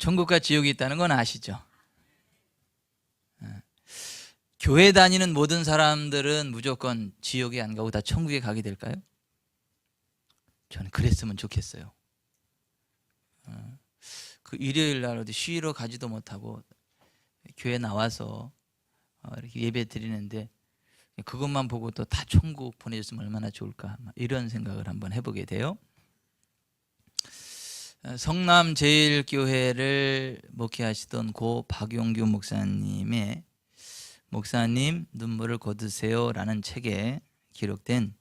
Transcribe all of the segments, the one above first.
천국과 지옥이 있다는 건 아시죠? 교회 다니는 모든 사람들은 무조건 지옥에 안 가고 다 천국에 가게 될까요? 저는 그랬으면 좋겠어요. 그 일요일 날 어디 쉬러 가지도 못하고 교회 나와서 이렇게 예배 드리는데 그것만 보고 또 다 천국 보내줬으면 얼마나 좋을까, 이런 생각을 한번 해보게 돼요. 성남제일교회를 목회하시던 고 박용규 목사님의 목사님 눈물을 거두세요 라는 책에 기록된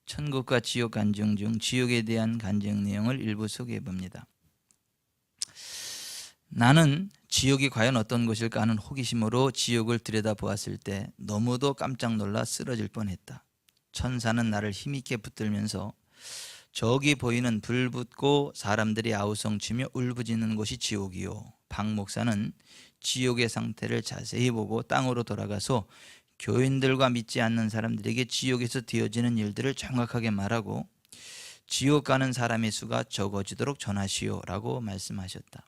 천국과 지옥 간증 중 지옥에 대한 간증 내용을 일부 소개해 봅니다. 나는 지옥이 과연 어떤 것일까 하는 호기심으로 지옥을 들여다보았을 때 너무도 깜짝 놀라 쓰러질 뻔했다. 천사는 나를 힘있게 붙들면서 저기 보이는 불 붙고 사람들이 아우성치며 울부짖는 곳이 지옥이요, 박 목사는 지옥의 상태를 자세히 보고 땅으로 돌아가서 교인들과 믿지 않는 사람들에게 지옥에서 되어지는 일들을 정확하게 말하고 지옥 가는 사람의 수가 적어지도록 전하시오 라고 말씀하셨다.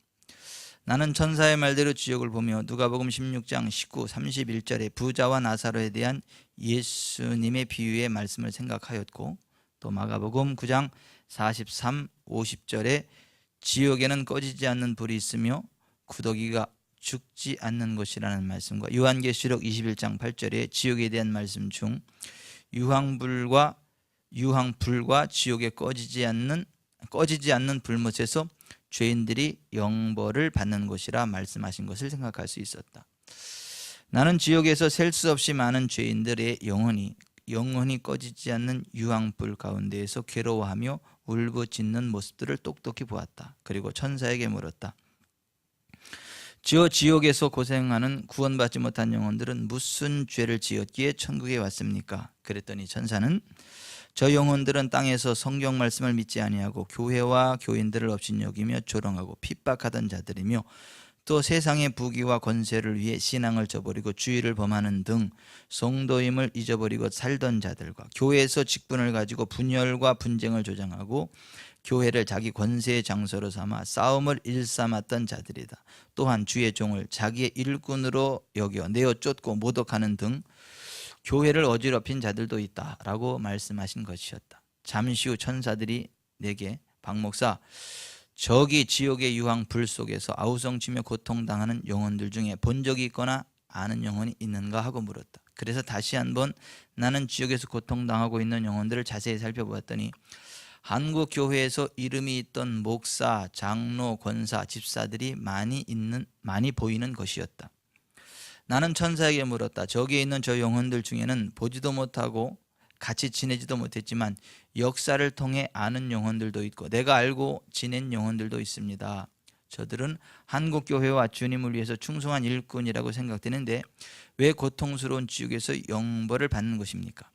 나는 천사의 말대로 지옥을 보며 누가복음 16장 19, 31절의 부자와 나사로에 대한 예수님의 비유의 말씀을 생각하였고, 또 마가복음 9장 43, 50절에 지옥에는 꺼지지 않는 불이 있으며 구더기가 죽지 않는 곳이라는 말씀과 요한계시록 21장 8절에 지옥에 대한 말씀 중 유황불과 지옥에 꺼지지 않는 불못에서 죄인들이 영벌을 받는 곳이라 말씀하신 것을 생각할 수 있었다. 나는 지옥에서 셀 수 없이 많은 죄인들의 영원히 꺼지지 않는 유황불 가운데에서 괴로워하며 울부짖는 모습들을 똑똑히 보았다. 그리고 천사에게 물었다. 지옥에서 고생하는 구원받지 못한 영혼들은 무슨 죄를 지었기에 천국에 왔습니까? 그랬더니 천사는 저 영혼들은 땅에서 성경 말씀을 믿지 아니하고 교회와 교인들을 업신여기며 조롱하고 핍박하던 자들이며 또 세상의 부귀와 권세를 위해 신앙을 저버리고 주의를 범하는 등 성도임을 잊어버리고 살던 자들과 교회에서 직분을 가지고 분열과 분쟁을 조장하고 교회를 자기 권세의 장소로 삼아 싸움을 일삼았던 자들이다. 또한 주의 종을 자기의 일꾼으로 여겨 내어 쫓고 모독하는 등 교회를 어지럽힌 자들도 있다라고 말씀하신 것이었다. 잠시 후 천사들이 내게 박 목사, 저기 지옥의 유황 불 속에서 아우성치며 고통당하는 영혼들 중에 본 적이 있거나 아는 영혼이 있는가 하고 물었다. 그래서 다시 한번 나는 지옥에서 고통당하고 있는 영혼들을 자세히 살펴보았더니 한국 교회에서 이름이 있던 목사, 장로, 권사, 집사들이 많이 보이는 것이었다. 나는 천사에게 물었다. 저기에 있는 저 영혼들 중에는 보지도 못하고 같이 지내지도 못했지만 역사를 통해 아는 영혼들도 있고 내가 알고 지낸 영혼들도 있습니다. 저들은 한국 교회와 주님을 위해서 충성한 일꾼이라고 생각되는데 왜 고통스러운 지옥에서 영벌을 받는 것입니까?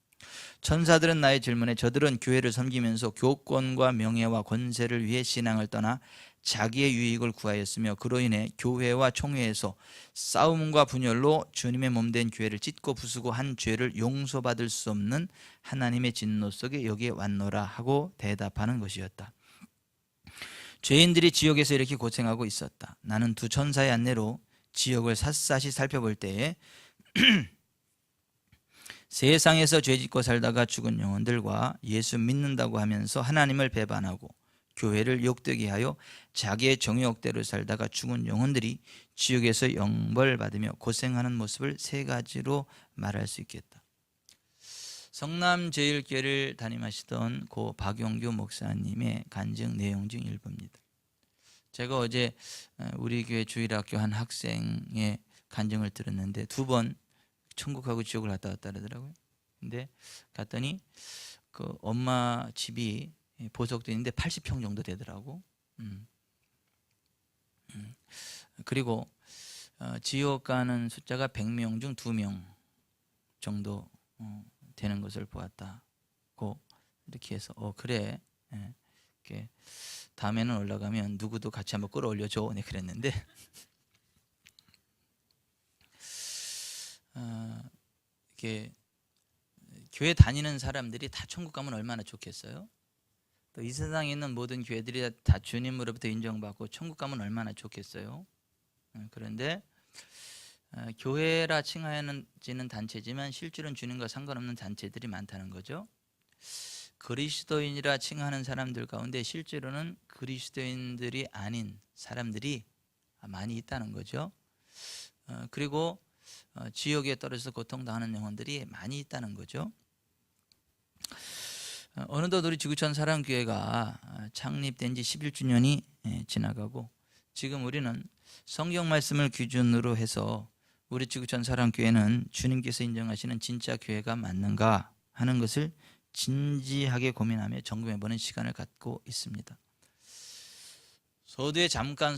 천사들은 나의 질문에 저들은 교회를 섬기면서 교권과 명예와 권세를 위해 신앙을 떠나 자기의 유익을 구하였으며 그로 인해 교회와 총회에서 싸움과 분열로 주님의 몸된 교회를 찢고 부수고 한 죄를 용서받을 수 없는 하나님의 진노 속에 여기에 왔노라 하고 대답하는 것이었다. 죄인들이 지옥에서 이렇게 고생하고 있었다. 나는 두 천사의 안내로 지옥을 샅샅이 살펴볼 때에 세상에서 죄짓고 살다가 죽은 영혼들과 예수 믿는다고 하면서 하나님을 배반하고 교회를 욕되게 하여 자기의 정욕대로 살다가 죽은 영혼들이 지옥에서 영벌받으며 고생하는 모습을 세 가지로 말할 수 있겠다. 성남제일교회를 담임하시던 고 박용규 목사님의 간증 내용 중 일부입니다. 제가 어제 우리 교회 주일학교 한 학생의 간증을 들었는데 2번 천국하고 지옥을 갔다 왔다 그러더라고요. 근데 갔더니 그 엄마 집이 보석도 있는데 80평 정도 되더라고. 그리고 지옥 가는 숫자가 100명 중 2명 정도 되는 것을 보았다고 이렇게 해서 그래. 이렇게 다음에는 올라가면 누구도 같이 한번 끌어올려줘. 네, 그랬는데 이렇게 교회 다니는 사람들이 다 천국 가면 얼마나 좋겠어요? 또 이 세상에 있는 모든 교회들이 다 주님으로부터 인정받고 천국 가면 얼마나 좋겠어요. 그런데 교회라 칭하여지는 단체지만 실제로는 주님과 상관없는 단체들이 많다는 거죠. 그리스도인이라 칭하는 사람들 가운데 실제로는 그리스도인들이 아닌 사람들이 많이 있다는 거죠. 그리고 지옥에 떨어져서 고통당하는 영혼들이 많이 있다는 거죠. 어느덧 우리 지구촌 사랑교회가 창립된 지 11주년이 지나가고 지금 우리는 성경 말씀을 기준으로 해서 우리 지구촌 사랑교회는 주님께서 인정하시는 진짜 교회가 맞는가 하는 것을 진지하게 고민하며 점검해보는 시간을 갖고 있습니다. 서두에 잠깐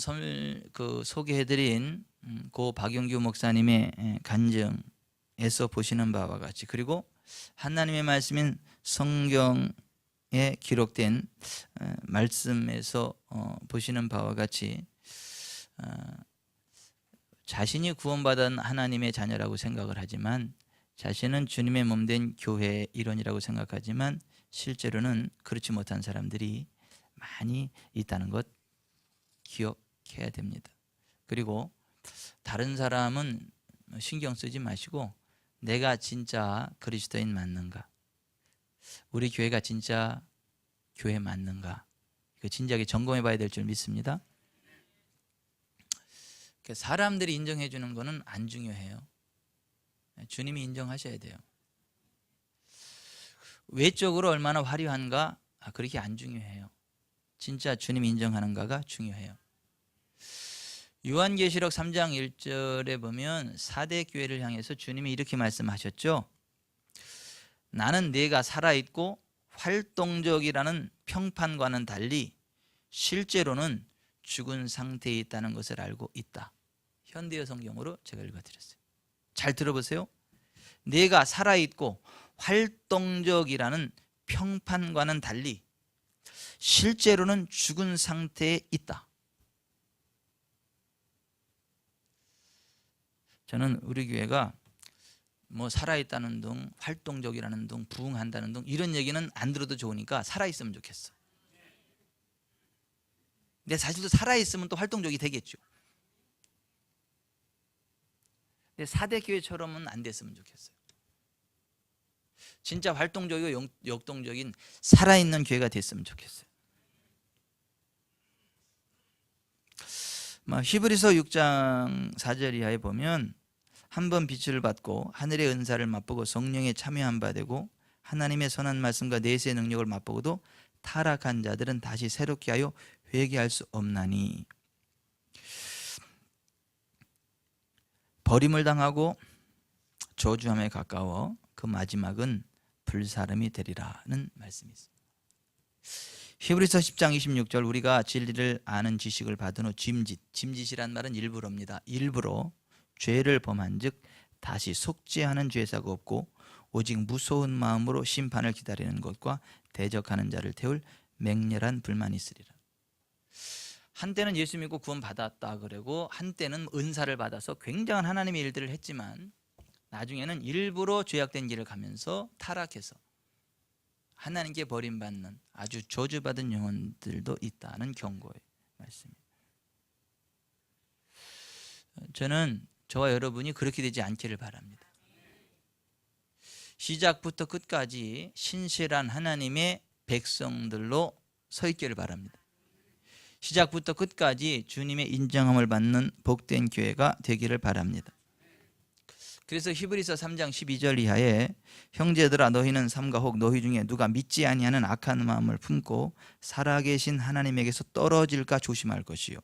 소개해드린 고 박영규 목사님의 간증에서 보시는 바와 같이, 그리고 하나님의 말씀인 성경에 기록된 말씀에서 보시는 바와 같이 자신이 구원받은 하나님의 자녀라고 생각을 하지만 자신은 주님의 몸된 교회의 일원이라고 생각하지만 실제로는 그렇지 못한 사람들이 많이 있다는 것 기억해야 됩니다. 그리고 다른 사람은 신경 쓰지 마시고 내가 진짜 그리스도인 맞는가, 우리 교회가 진짜 교회 맞는가, 이거 진지하게 점검해 봐야 될 줄 믿습니다. 사람들이 인정해 주는 거는 안 중요해요. 주님이 인정하셔야 돼요. 외적으로 얼마나 화려한가 그렇게 안 중요해요. 진짜 주님이 인정하는가가 중요해요. 요한계시록 3장 1절에 보면 4대 교회를 향해서 주님이 이렇게 말씀하셨죠. 나는 네가 살아있고 활동적이라는 평판과는 달리 실제로는 죽은 상태에 있다는 것을 알고 있다. 현대어 성경으로 제가 읽어드렸어요. 잘 들어보세요. 네가 살아있고 활동적이라는 평판과는 달리 실제로는 죽은 상태에 있다. 저는 우리 교회가 뭐 살아있다는 둥, 활동적이라는 둥, 부흥한다는 둥 이런 얘기는 안 들어도 좋으니까 살아있으면 좋겠어. 근데 사실도 살아있으면 또 활동적이 되겠죠. 근데 4대 교회처럼은 안 됐으면 좋겠어요. 진짜 활동적이고 역동적인 살아있는 교회가 됐으면 좋겠어요. 히브리서 6장 4절 이하에 보면 한번 빛을 받고 하늘의 은사를 맛보고 성령에 참여한 바 되고 하나님의 선한 말씀과 내세의 능력을 맛보고도 타락한 자들은 다시 새롭게 하여 회개할 수 없나니 버림을 당하고 저주함에 가까워 그 마지막은 불사름이 되리라는 말씀이 있습니다. 히브리서 10장 26절 우리가 진리를 아는 지식을 받은 후 짐짓이란 말은 일부러입니다. 일부러 죄를 범한 즉 다시 속죄하는 죄사가 없고 오직 무서운 마음으로 심판을 기다리는 것과 대적하는 자를 태울 맹렬한 불만이 있으리라. 한때는 예수 믿고 구원 받았다 그러고 한때는 은사를 받아서 굉장한 하나님의 일들을 했지만 나중에는 일부러 죄악된 길을 가면서 타락해서 하나님께 버림받는 아주 저주받은 영혼들도 있다는 경고의 말씀입니다. 저는 저와 여러분이 그렇게 되지 않기를 바랍니다. 시작부터 끝까지 신실한 하나님의 백성들로 서 있기를 바랍니다. 시작부터 끝까지 주님의 인정함을 받는 복된 교회가 되기를 바랍니다. 그래서 히브리서 3장 12절 이하에 형제들아 너희는 삼가 혹 너희 중에 누가 믿지 아니하는 악한 마음을 품고 살아계신 하나님에게서 떨어질까 조심할 것이요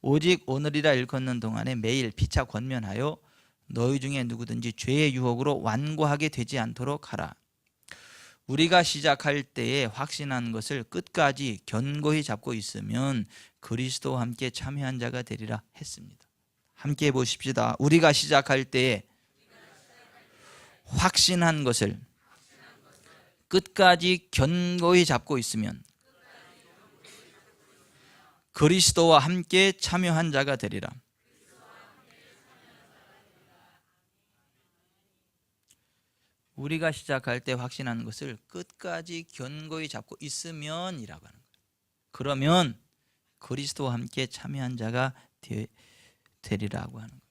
오직 오늘이라 일컫는 동안에 매일 피차 권면하여 너희 중에 누구든지 죄의 유혹으로 완고하게 되지 않도록 하라. 우리가 시작할 때에 확신한 것을 끝까지 견고히 잡고 있으면 그리스도와 함께 참여한 자가 되리라 했습니다. 함께 보십시다. 우리가 시작할 때에 확신한 것을 끝까지 견고히 잡고 있으면 그리스도와 함께 참여한 자가 되리라. 우리가 시작할 때 확신한 것을 끝까지 견고히 잡고 있으면이라고 하는 거예요. 그러면 그리스도와 함께 참여한 자가 되리라고 하는 거예요.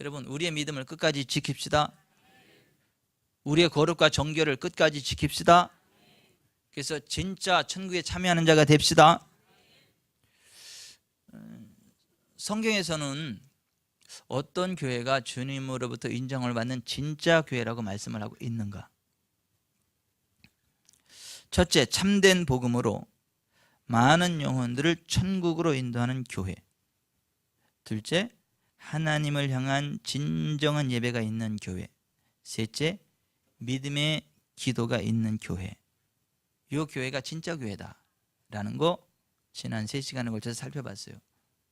여러분, 우리의 믿음을 끝까지 지킵시다. 우리의 거룩과 정결을 끝까지 지킵시다. 그래서 진짜 천국에 참여하는 자가 됩시다. 성경에서는 어떤 교회가 주님으로부터 인정을 받는 진짜 교회라고 말씀을 하고 있는가? 첫째, 참된 복음으로 많은 영혼들을 천국으로 인도하는 교회. 둘째, 하나님을 향한 진정한 예배가 있는 교회. 셋째, 믿음의 기도가 있는 교회. 이 교회가 진짜 교회다라는 거 지난 3시간에 걸쳐서 살펴봤어요.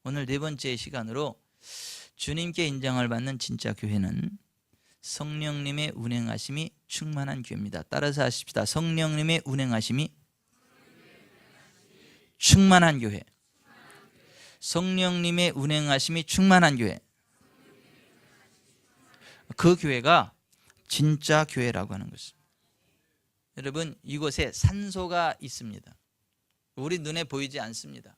오늘 네 번째 시간으로 주님께 인정을 받는 진짜 교회는 성령님의 운행하심이 충만한 교회입니다. 따라서 하십시다. 성령님의 운행하심이 충만한 교회. 성령님의 운행하심이 충만한 교회. 그 교회가 진짜 교회라고 하는 것입니다. 여러분, 이곳에 산소가 있습니다. 우리 눈에 보이지 않습니다.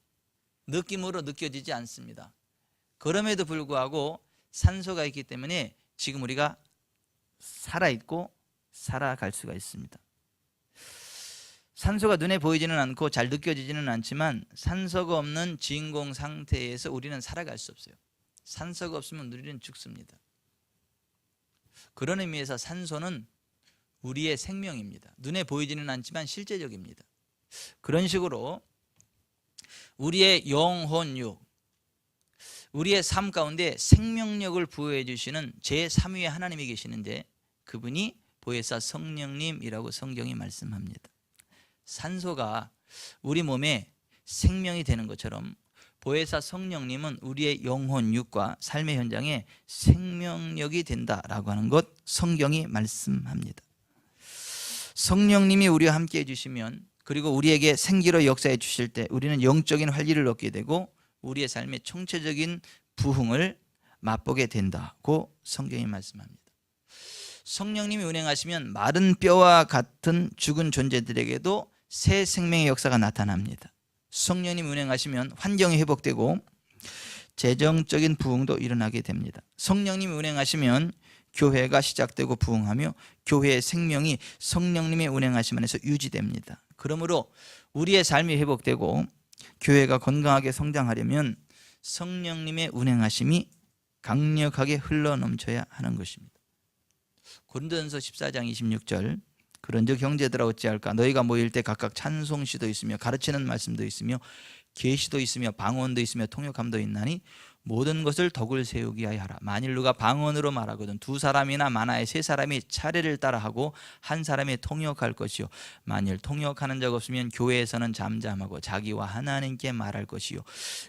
느낌으로 느껴지지 않습니다. 그럼에도 불구하고 산소가 있기 때문에 지금 우리가 살아있고 살아갈 수가 있습니다. 산소가 눈에 보이지는 않고 잘 느껴지지는 않지만 산소가 없는 진공 상태에서 우리는 살아갈 수 없어요. 산소가 없으면 우리는 죽습니다. 그런 의미에서 산소는 우리의 생명입니다. 눈에 보이지는 않지만 실제적입니다. 그런 식으로 우리의 영혼육, 우리의 삶 가운데 생명력을 부여해 주시는 제3위의 하나님이 계시는데 그분이 보혜사 성령님이라고 성경이 말씀합니다. 산소가 우리 몸에 생명이 되는 것처럼 보혜사 성령님은 우리의 영혼육과 삶의 현장에 생명력이 된다라고 하는 것 성경이 말씀합니다. 성령님이 우리와 함께 해주시면, 그리고 우리에게 생기로 역사해 주실 때 우리는 영적인 활기를 얻게 되고 우리의 삶의 총체적인 부흥을 맛보게 된다고 성경이 말씀합니다. 성령님이 운행하시면 마른 뼈와 같은 죽은 존재들에게도 새 생명의 역사가 나타납니다. 성령님이 운행하시면 환경이 회복되고 재정적인 부흥도 일어나게 됩니다. 성령님이 운행하시면 교회가 시작되고 부흥하며 교회의 생명이 성령님의 운행하심 안에서 유지됩니다. 그러므로 우리의 삶이 회복되고 교회가 건강하게 성장하려면 성령님의 운행하심이 강력하게 흘러넘쳐야 하는 것입니다. 고린도전서 14장 26절, 그런즉 형제들아 어찌할까? 너희가 모일 때 각각 찬송시도 있으며 가르치는 말씀도 있으며 계시도 있으며 방언도 있으며 통역함도 있나니 모든 것을 덕을 세우기 위하여 하라. 만일 누가 방언으로 말하거든 2사람이나 많아야 3사람이 차례를 따라하고 한 사람이 통역할 것이요, 만일 통역하는 자가 없으면 교회에서는 잠잠하고 자기와 하나님께 말할 것이요,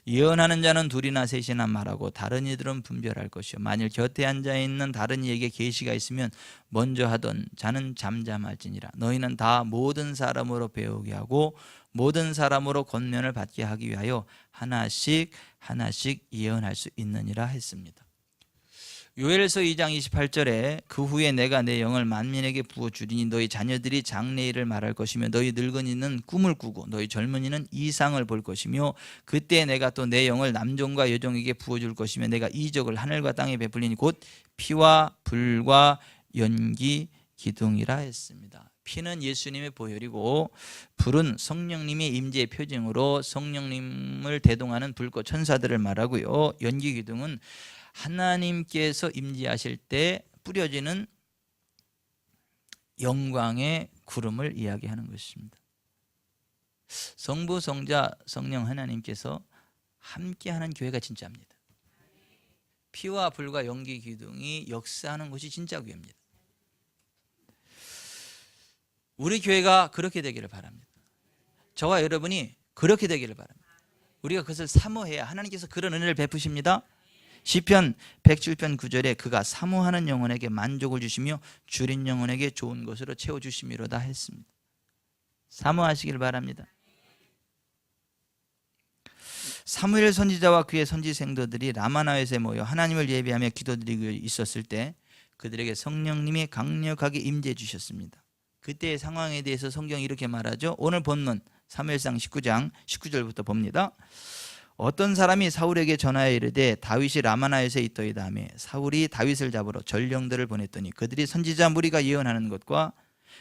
예언하는 자는 2이나 3이나 말하고 다른 이들은 분별할 것이요, 만일 곁에 앉아 있는 다른 이에게 계시가 있으면 먼저 하던 자는 잠잠할지니라. 너희는 다 모든 사람으로 배우게 하고 모든 사람으로 권면을 받게 하기 위하여 하나씩 예언할 수 있느니라 했습니다. 요엘서 2장 28절에 그 후에 내가 내 영을 만민에게 부어주리니 너희 자녀들이 장래일을 말할 것이며 너희 늙은이는 꿈을 꾸고 너희 젊은이는 이상을 볼 것이며 그때 내가 또 내 영을 남종과 여종에게 부어줄 것이며 내가 이적을 하늘과 땅에 베풀리니 곧 피와 불과 연기 기둥이라 했습니다. 피는 예수님의 보혈이고 불은 성령님의 임재의 표징으로 성령님을 대동하는 불꽃 천사들을 말하고요, 연기 기둥은 하나님께서 임재하실 때 뿌려지는 영광의 구름을 이야기하는 것입니다. 성부, 성자, 성령 하나님께서 함께하는 교회가 진짜입니다. 피와 불과 연기 기둥이 역사하는 것이 진짜 교회입니다. 우리 교회가 그렇게 되기를 바랍니다. 저와 여러분이 그렇게 되기를 바랍니다. 우리가 그것을 사모해야 하나님께서 그런 은혜를 베푸십니다. 시편 107편 9절에 그가 사모하는 영혼에게 만족을 주시며 줄인 영혼에게 좋은 것으로 채워주심이로다 했습니다. 사모하시길 바랍니다. 사무엘 선지자와 그의 선지 생도들이 라마나왑에 모여 하나님을 예배하며 기도드리고 있었을 때 그들에게 성령님이 강력하게 임재해 주셨습니다. 그때의 상황에 대해서 성경이 이렇게 말하죠. 오늘 본문 사무엘상 19장 19절부터 봅니다. 어떤 사람이 사울에게 전하여 이르되 다윗이 라마나에서 있더이다 하며 사울이 다윗을 잡으러 전령들을 보냈더니 그들이 선지자 무리가 예언하는 것과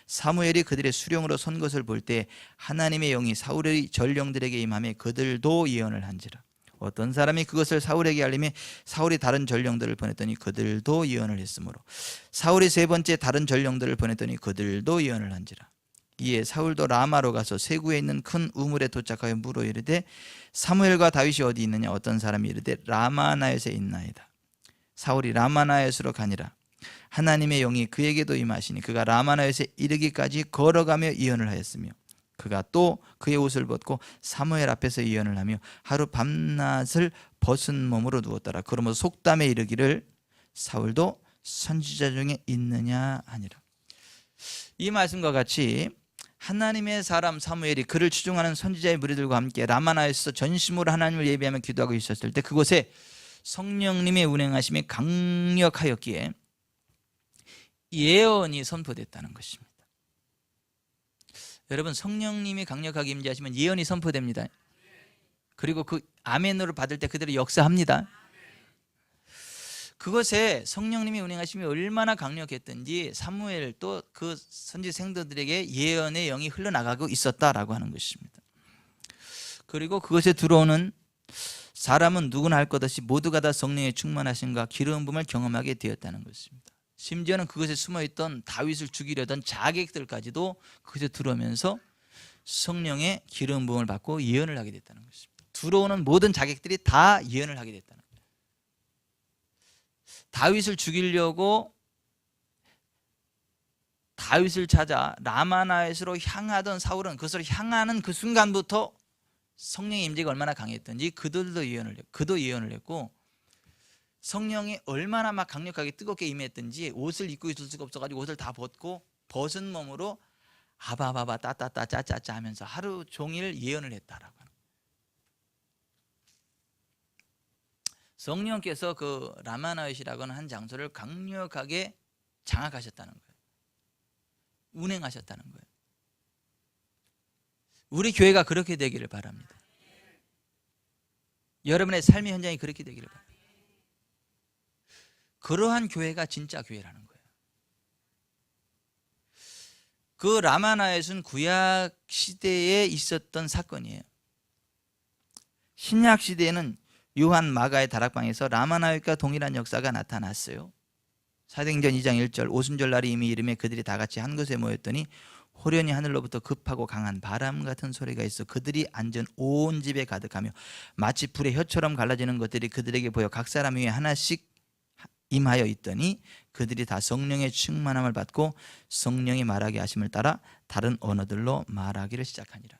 사무엘이 그들의 수령으로 선 것을 볼 때 하나님의 영이 사울의 전령들에게 임하며 그들도 예언을 한지라. 어떤 사람이 그것을 사울에게 알리며 사울이 다른 전령들을 보냈더니 그들도 예언을 했으므로 사울이 세 번째 다른 전령들을 보냈더니 그들도 예언을 한지라. 이에 사울도 라마로 가서 세구에 있는 큰 우물에 도착하여 물어 이르되 사무엘과 다윗이 어디 있느냐. 어떤 사람이 이르되 라마나에서 있나이다. 사울이 라마나에스로 가니라. 하나님의 영이 그에게도 임하시니 그가 라마나에서 이르기까지 걸어가며 예언을 하였으며 그가 또 그의 옷을 벗고 사무엘 앞에서 예언을 하며 하루 밤낮을 벗은 몸으로 누웠더라. 그러므로 속담에 이르기를 사울도 선지자 중에 있느냐 하니라. 이 말씀과 같이 하나님의 사람 사무엘이 그를 추종하는 선지자의 무리들과 함께 라마나에서 전심으로 하나님을 예배하며 기도하고 있었을 때 그곳에 성령님의 운행하심이 강력하였기에 예언이 선포됐다는 것입니다. 여러분, 성령님이 강력하게 임재하시면 예언이 선포됩니다. 그리고 그 아멘으로 받을 때 그대로 역사합니다. 그것에 성령님이 운행하심이 얼마나 강력했던지 사무엘 또 그 선지 생도들에게 예언의 영이 흘러나가고 있었다라고 하는 것입니다. 그리고 그것에 들어오는 사람은 누구나 할 것 없이 모두가 다 성령의 충만하심과 기름 부음을 경험하게 되었다는 것입니다. 심지어는 그것에 숨어있던 다윗을 죽이려던 자객들까지도 그것에 들어오면서 성령의 기름 부음을 받고 예언을 하게 됐다는 것입니다. 들어오는 모든 자객들이 다 예언을 하게 됐다는 거예요. 다윗을 죽이려고 다윗을 찾아 라마나에스로 향하던 사울은 그것을 향하는 그 순간부터 성령의 임재가 얼마나 강했던지 그도 예언을 했고 성령이 얼마나 막 강력하게 뜨겁게 임했던지 옷을 입고 있을 수가 없어가지고 옷을 다 벗고 벗은 몸으로 아바바바 따따따 짜짜짜 하면서 하루 종일 예언을 했다라고 하는. 성령께서 그 라마나잇이라고 하는 한 장소를 강력하게 장악하셨다는 거예요. 운행하셨다는 거예요. 우리 교회가 그렇게 되기를 바랍니다. 여러분의 삶의 현장이 그렇게 되기를 바랍니다. 그러한 교회가 진짜 교회라는 거예요. 그 라마나잇은 구약 시대에 있었던 사건이에요. 신약 시대에는 요한 마가의 다락방에서 라마나잇과 동일한 역사가 나타났어요. 사도행전 2장 1절 오순절 날이 이미 이르매 그들이 다 같이 한 곳에 모였더니 호련히 하늘로부터 급하고 강한 바람 같은 소리가 있어 그들이 앉은 온 집에 가득하며 마치 불의 혀처럼 갈라지는 것들이 그들에게 보여 각 사람 위에 하나씩 임하여 있더니 그들이 다 성령의 충만함을 받고 성령이 말하게 하심을 따라 다른 언어들로 말하기를 시작하니라.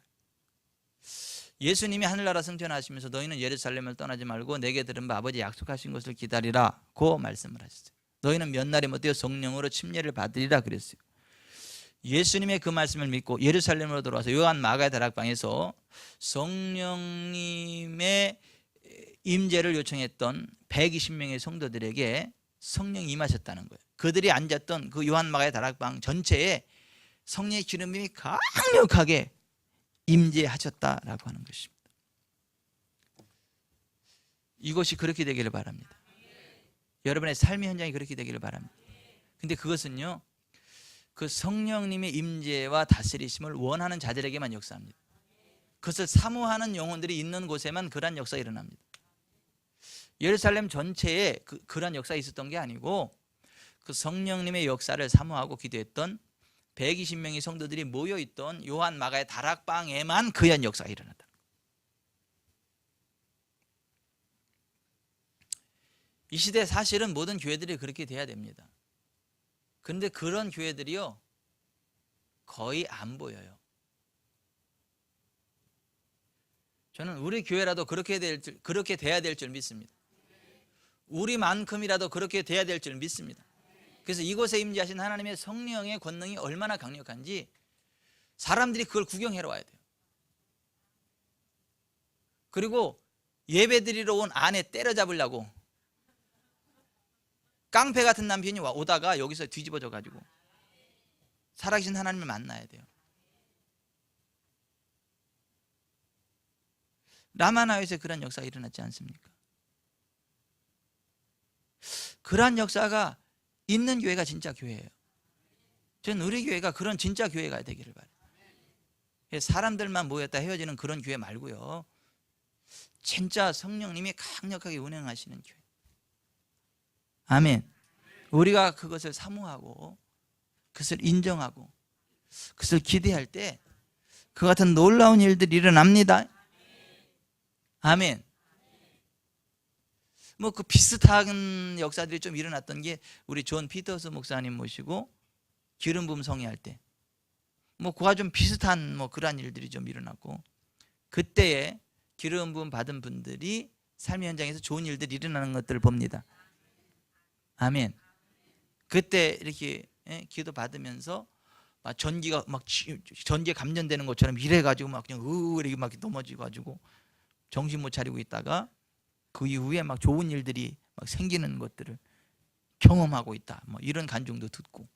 예수님이 하늘나라 승천하시면서 너희는 예루살렘을 떠나지 말고 내게 들은 바 아버지 약속하신 것을 기다리라고 말씀을 하셨어요. 너희는 몇 날이 못되어 성령으로 침례를 받으리라 그랬어요. 예수님의 그 말씀을 믿고 예루살렘으로 돌아와서 요한 마가의 다락방에서 성령님의 임재를 요청했던 120명의 성도들에게 성령이 임하셨다는 거예요. 그들이 앉았던 그 요한 마가의 다락방 전체에 성령의 기름이 강력하게 임재하셨다라고 하는 것입니다. 이것이 그렇게 되기를 바랍니다. 여러분의 삶의 현장이 그렇게 되기를 바랍니다. 근데 그것은요, 그 성령님의 임재와 다스리심을 원하는 자들에게만 역사합니다. 그것을 사모하는 영혼들이 있는 곳에만 그러한 역사가 일어납니다. 예루살렘 전체에 그러한 역사가 있었던 게 아니고 그 성령님의 역사를 사모하고 기도했던 120명의 성도들이 모여있던 요한 마가의 다락방에만 그러한 역사가 일어났다. 이 시대 사실은 모든 교회들이 그렇게 돼야 됩니다. 그런데 그런 교회들이요 거의 안 보여요. 저는 우리 교회라도 그렇게 돼야 될 줄 믿습니다. 우리만큼이라도 그렇게 돼야 될 줄 믿습니다. 그래서 이곳에 임재하신 하나님의 성령의 권능이 얼마나 강력한지 사람들이 그걸 구경하러 와야 돼요. 그리고 예배드리러 온 안에 때려잡으려고 깡패 같은 남편이 오다가 여기서 뒤집어져 가지고 살아계신 하나님을 만나야 돼요. 라마나요에서 그런 역사가 일어났지 않습니까? 그러한 역사가 있는 교회가 진짜 교회예요. 저는 우리 교회가 그런 진짜 교회가 되기를 바라요. 사람들만 모였다 헤어지는 그런 교회 말고요, 진짜 성령님이 강력하게 운행하시는 교회. 아멘. 우리가 그것을 사모하고 그것을 인정하고 그것을 기대할 때 그 같은 놀라운 일들이 일어납니다. 아멘. 뭐 그 비슷한 역사들이 좀 일어났던 게 우리 존 피터스 목사님 모시고 기름 부음 성회할 때, 뭐 그와 좀 비슷한 뭐 그러한 일들이 좀 일어났고, 그때에 기름 부음 받은 분들이 삶의 현장에서 좋은 일들이 일어나는 것들을 봅니다. 아멘. 그때 이렇게 기도 받으면서 막 전기가 막 전기에 감전되는 것처럼 이래가지고 막 그냥 이렇게 막 넘어지가지고 정신 못 차리고 있다가 그 이후에 막 좋은 일들이 막 생기는 것들을 경험하고 있다. 뭐 이런 간증도 듣고,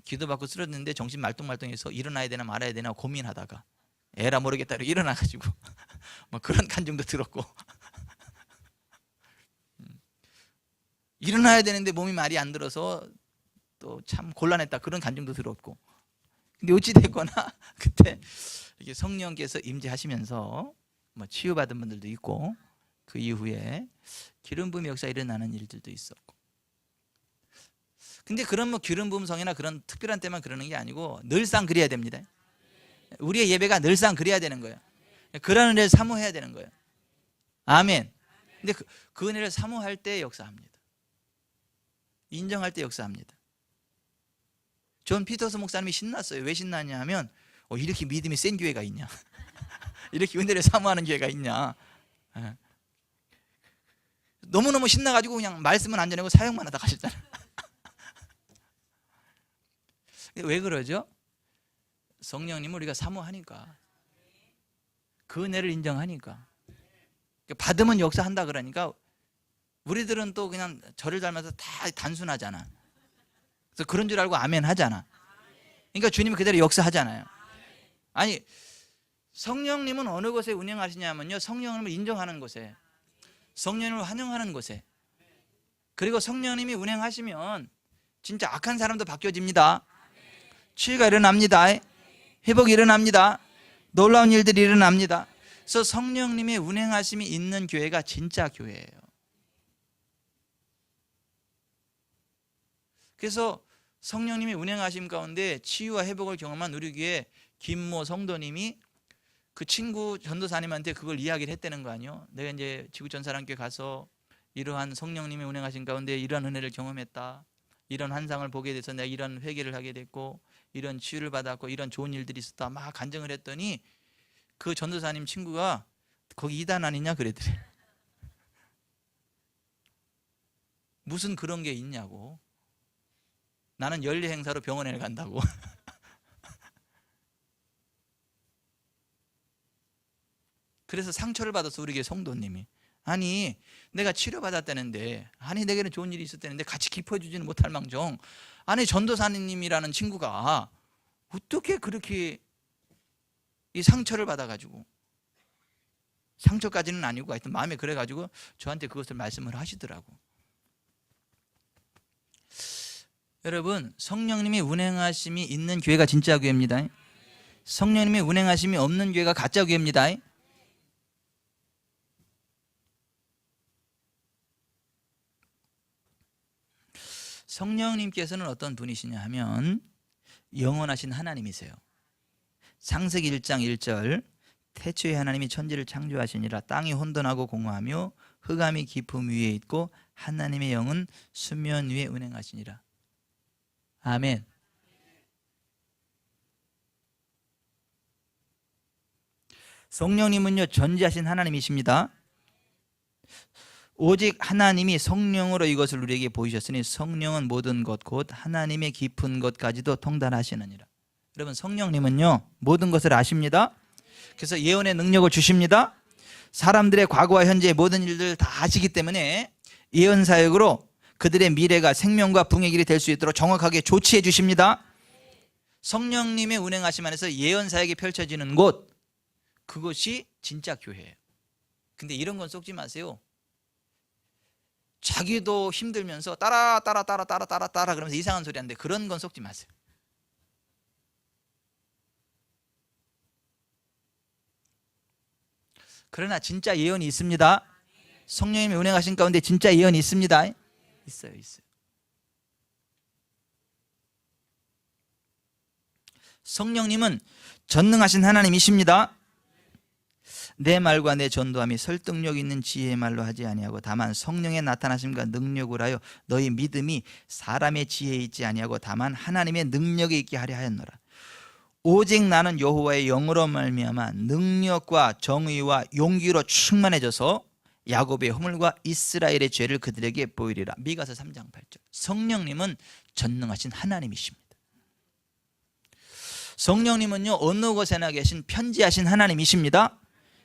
기도받고 쓰러졌는데 정신 말똥말똥해서 일어나야 되나 말아야 되나 고민하다가 에라 모르겠다 이러고 일어나가지고 막 그런 간증도 들었고 일어나야 되는데 몸이 말이 안 들어서 또 참 곤란했다, 그런 간증도 들었고. 근데 어찌 됐거나 그때 이렇게 성령께서 임재하시면서 뭐 치유받은 분들도 있고, 그 이후에 기름 부음의 역사 일어나는 일들도 있었고. 근데 그런 뭐 기름 부음 성이나 그런 특별한 때만 그러는 게 아니고 늘상 그래야 됩니다. 우리의 예배가 늘상 그래야 되는 거예요. 그런 은혜를 사모해야 되는 거예요. 아멘. 근데 그 은혜를 사모할 때 역사합니다. 인정할 때 역사합니다. 존 피터스 목사님이 신났어요. 왜 신났냐 하면 이렇게 믿음이 센 교회가 있냐, 이렇게 은혜를 사모하는 교회가 있냐. 너무너무 신나가지고 그냥 말씀은 안 전하고 사역만 하다 가셨잖아요. 왜 그러죠? 성령님을 우리가 사모하니까, 그 은혜를 인정하니까. 받으면 역사한다 그러니까 우리들은 또 그냥 저를 닮아서 다 단순하잖아. 그래서 그런 줄 알고 아멘 하잖아. 그러니까 주님이 그대로 역사하잖아요. 아니, 성령님은 어느 곳에 운행하시냐면요, 성령님을 인정하는 곳에, 성령님을 환영하는 곳에. 그리고 성령님이 운행하시면 진짜 악한 사람도 바뀌어집니다. 치유가 일어납니다. 회복이 일어납니다. 놀라운 일들이 일어납니다. 그래서 성령님의 운행하심이 있는 교회가 진짜 교회예요. 그래서 성령님이 운행하심 가운데 치유와 회복을 경험한 우리 교회 김모 성도님이 그 친구 전도사님한테 그걸 이야기를 했다는 거 아니에요. 내가 이제 지구전사랑교회 가서 이러한 성령님이 운행하신 가운데 이러한 은혜를 경험했다, 이런 환상을 보게 돼서 내가 이런 회개를 하게 됐고 이런 치유를 받았고 이런 좋은 일들이 있었다 막 간증을 했더니 그 전도사님 친구가 거기 이단 아니냐 그랬더래. 무슨 그런 게 있냐고. 나는 연례 행사로 병원에 간다고. 그래서 상처를 받았어 우리 교회 성도님이. 아니 내가 치료받았다는데, 아니 내게는 좋은 일이 있었다는데 같이 기뻐해 주지는 못할 망정, 아니 전도사님이라는 친구가 어떻게 그렇게 이 상처를 받아가지고, 상처까지는 아니고 하여튼 마음에 그래가지고 저한테 그것을 말씀을 하시더라고. 여러분, 성령님이 운행하심이 있는 교회가 진짜 교회입니다. 성령님이 운행하심이 없는 교회가 가짜 교회입니다. 성령님께서는 어떤 분이시냐 하면 영원하신 하나님이세요. 창세기 1장 1절, 태초에 하나님이 천지를 창조하시니라. 땅이 혼돈하고 공허하며 흑암이 깊음 위에 있고 하나님의 영은 수면 위에 운행하시니라. 아멘. 성령님은요 전지하신 하나님이십니다. 오직 하나님이 성령으로 이것을 우리에게 보이셨으니 성령은 모든 것 곧 하나님의 깊은 것까지도 통달하시느니라. 여러분, 성령님은요 모든 것을 아십니다. 그래서 예언의 능력을 주십니다. 사람들의 과거와 현재의 모든 일들을 다 아시기 때문에 예언 사역으로 그들의 미래가 생명과 붕의 길이 될 수 있도록 정확하게 조치해 주십니다. 성령님의 운행하심 안에서 예언 사역이 펼쳐지는 곳, 그것이 진짜 교회예요. 근데 이런 건 속지 마세요. 자기도 힘들면서 따라 그러면서 이상한 소리 하는데 그런 건 속지 마세요. 그러나 진짜 예언이 있습니다. 성령님이 운행하신 가운데 진짜 예언이 있습니다. 있어요. 성령님은 전능하신 하나님이십니다. 내 말과 내 전도함이 설득력 있는 지혜의 말로 하지 아니하고 다만 성령의 나타나심과 능력을 하여 너희 믿음이 사람의 지혜에 있지 아니하고 다만 하나님의 능력에 있게 하려 하였노라. 오직 나는 여호와의 영으로 말미암아 능력과 정의와 용기로 충만해져서 야곱의 허물과 이스라엘의 죄를 그들에게 보이리라. 미가서 3장 8절. 성령님은 전능하신 하나님이십니다. 성령님은요, 어느 곳에나 계신 편지하신 하나님이십니다.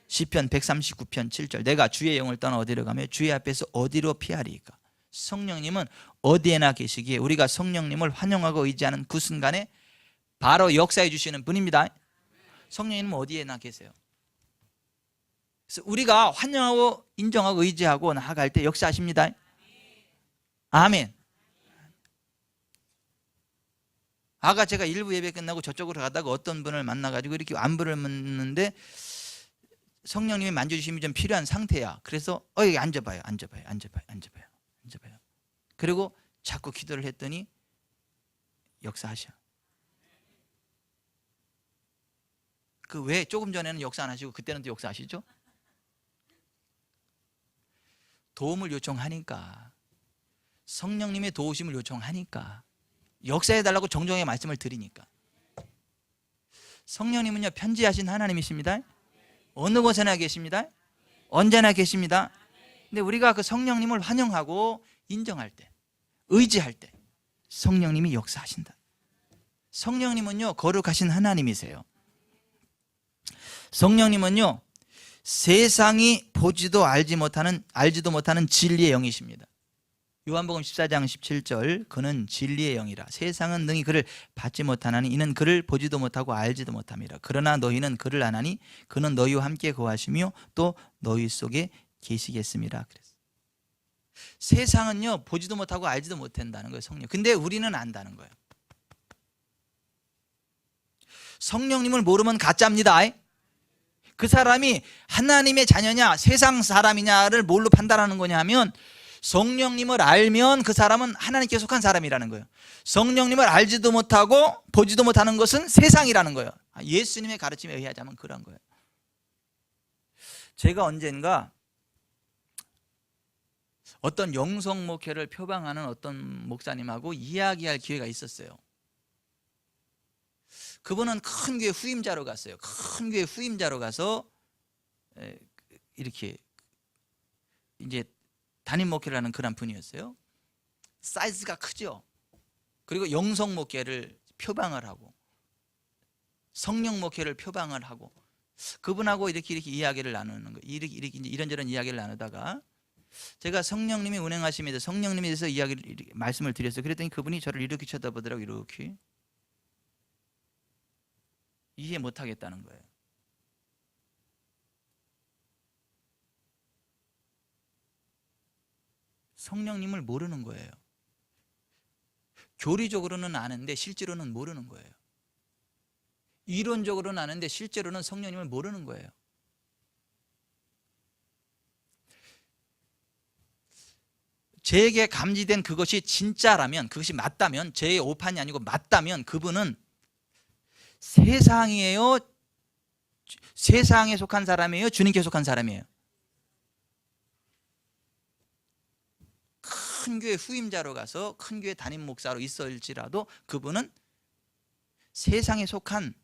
시편 139편 7절. 내가 주의 영을 떠나 어디로 가며 주의 앞에서 어디로 피하리까. 성령님은 어디에나 계시기에 우리가 성령님을 환영하고 의지하는 그 순간에 바로 역사해 주시는 분입니다. 성령님은 어디에나 계세요. 그래서 우리가 환영하고 인정하고 의지하고 나아갈 때 역사하십니다. 아멘. 아까 제가 일부 예배 끝나고 저쪽으로 가다가 어떤 분을 만나가지고 이렇게 안부를 묻는데 성령님이 만져주심이 좀 필요한 상태야. 그래서 여기 앉아봐요. 그리고 자꾸 기도를 했더니 역사하셔. 그 왜 조금 전에는 역사 안 하시고 그때는 또 역사하시죠? 도움을 요청하니까, 성령님의 도우심을 요청하니까, 역사해달라고 정정의 말씀을 드리니까. 성령님은요, 편지하신 하나님이십니다. 어느 곳에나 계십니다. 언제나 계십니다. 근데 우리가 그 성령님을 환영하고 인정할 때, 의지할 때 성령님이 역사하신다. 성령님은요, 거룩하신 하나님이세요. 성령님은요, 세상이 보지도 알지도 못하는 진리의 영이십니다. 요한복음 14장 17절. 그는 진리의 영이라 세상은 능히 그를 받지 못하나니 이는 그를 보지도 못하고 알지도 못함이라. 그러나 너희는 그를 아나니 그는 너희와 함께 거하시며 또 너희 속에 계시겠습니다. 그랬어요. 세상은요, 보지도 못하고 알지도 못한다는 거예요, 성령. 근데 우리는 안다는 거예요. 성령님을 모르면 가짜입니다. 그 사람이 하나님의 자녀냐 세상 사람이냐를 뭘로 판단하는 거냐 하면, 성령님을 알면 그 사람은 하나님께 속한 사람이라는 거예요. 성령님을 알지도 못하고 보지도 못하는 것은 세상이라는 거예요. 예수님의 가르침에 의하자면 그런 거예요. 제가 언젠가 어떤 영성 목회를 표방하는 어떤 목사님하고 이야기할 기회가 있었어요. 그분은 큰 교회 후임자로 갔어요. 큰 교회 후임자로 가서 이렇게 이제 담임 목회를 하는 그런 분이었어요. 사이즈가 크죠. 그리고 영성 목회를 표방을 하고 성령 목회를 표방을 하고, 그분하고 이렇게 이야기를 나누는 거예요. 이렇게 이런저런 이야기를 나누다가 제가 성령님이 운행하심에 대해서 성령님에 대해서 말씀을 드렸어요. 그랬더니 그분이 저를 이렇게 쳐다보더라고요. 이렇게 이해 못하겠다는 거예요. 성령님을 모르는 거예요. 교리적으로는 아는데 실제로는 모르는 거예요. 이론적으로는 아는데 실제로는 성령님을 모르는 거예요. 제게 감지된 그것이 진짜라면, 그것이 맞다면, 제 오판이 아니고 맞다면 그분은 세상이에요? 세상에 속한 사람이에요? 주님께 속한 사람이에요? 큰 교회 후임자로 가서 큰 교회 담임 목사로 있을지라도 그분은 세상에 속한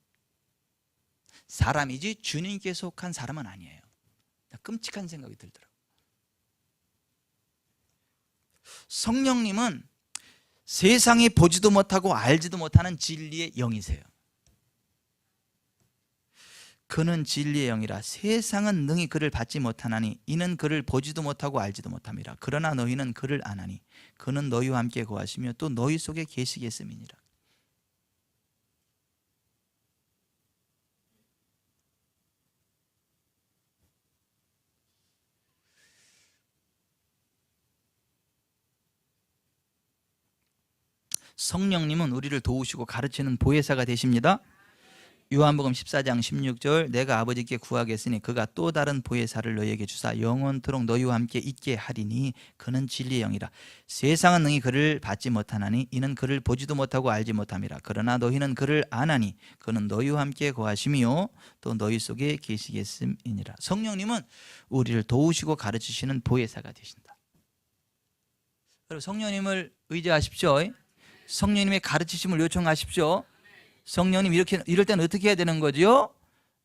사람이지 주님께 속한 사람은 아니에요. 끔찍한 생각이 들더라고요. 성령님은 세상이 보지도 못하고 알지도 못하는 진리의 영이세요. 그는 진리의 영이라 세상은 능히 그를 받지 못하나니 이는 그를 보지도 못하고 알지도 못함이라. 그러나 너희는 그를 아나니 그는 너희와 함께 거하시며 또 너희 속에 계시겠음이니라. 성령님은 우리를 도우시고 가르치는 보혜사가 되십니다. 요한복음 14장 16절 내가 아버지께 구하겠으니 그가 또 다른 보혜사를 너희에게 주사 영원토록 너희와 함께 있게 하리니 그는 진리의 영이라. 세상은 능히 그를 받지 못하나니 이는 그를 보지도 못하고 알지 못함이라. 그러나 너희는 그를 아나니 그는 너희와 함께 거하시며 또 너희 속에 계시겠음이니라. 성령님은 우리를 도우시고 가르치시는 보혜사가 되신다. 여러분, 성령님을 의지하십시오. 성령님의 가르치심을 요청하십시오. 성령님 이럴 때는 어떻게 해야 되는 거죠?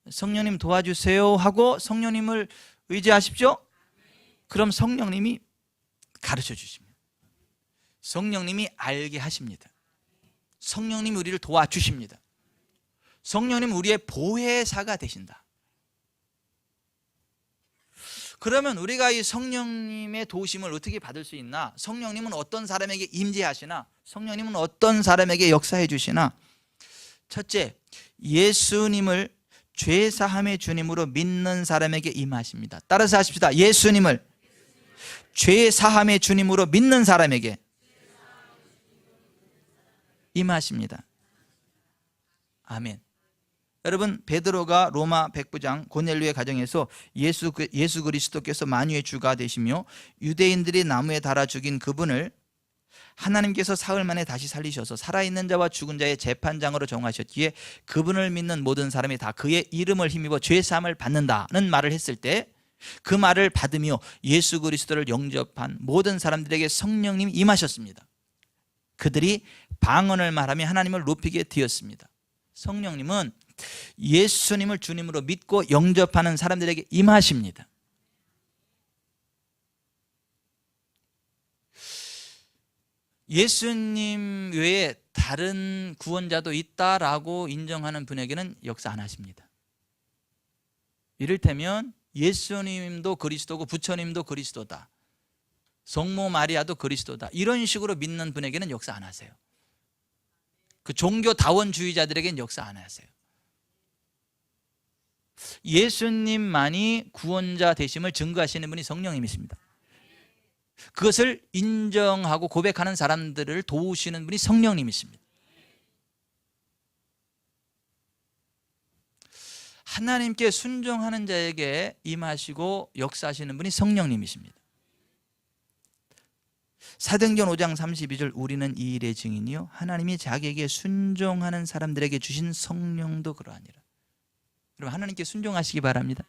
성령님 도와주세요 하고 성령님을 의지하십시오. 그럼 성령님이 가르쳐 주십니다. 성령님이 알게 하십니다. 성령님이 우리를 도와주십니다. 성령님은 우리의 보혜사가 되신다. 그러면 우리가 이 성령님의 도우심을 어떻게 받을 수 있나? 성령님은 어떤 사람에게 임재하시나? 성령님은 어떤 사람에게 역사해 주시나? 첫째, 예수님을 죄사함의 주님으로 믿는 사람에게 임하십니다. 따라서 하십시다. 예수님을 죄사함의 주님으로 믿는 사람에게 임하십니다. 아멘. 여러분, 베드로가 로마 백부장 고넬료의 가정에서 예수 그리스도께서 만유의 주가 되시며 유대인들이 나무에 달아 죽인 그분을 하나님께서 사흘 만에 다시 살리셔서 살아있는 자와 죽은 자의 재판장으로 정하셨기에 그분을 믿는 모든 사람이 다 그의 이름을 힘입어 죄사함을 받는다는 말을 했을 때 그 말을 받으며 예수 그리스도를 영접한 모든 사람들에게 성령님이 임하셨습니다. 그들이 방언을 말하며 하나님을 높이게 되었습니다. 성령님은 예수님을 주님으로 믿고 영접하는 사람들에게 임하십니다. 예수님 외에 다른 구원자도 있다라고 인정하는 분에게는 역사 안 하십니다. 이를테면 예수님도 그리스도고 부처님도 그리스도다, 성모 마리아도 그리스도다, 이런 식으로 믿는 분에게는 역사 안 하세요. 그 종교다원주의자들에게는 역사 안 하세요. 예수님만이 구원자 되심을 증거하시는 분이 성령님이십니다. 그것을 인정하고 고백하는 사람들을 도우시는 분이 성령님이십니다. 하나님께 순종하는 자에게 임하시고 역사하시는 분이 성령님이십니다. 사도행전 5장 32절 우리는 이 일의 증인이요 하나님이 자기에게 순종하는 사람들에게 주신 성령도 그러하니라. 여러분, 하나님께 순종하시기 바랍니다.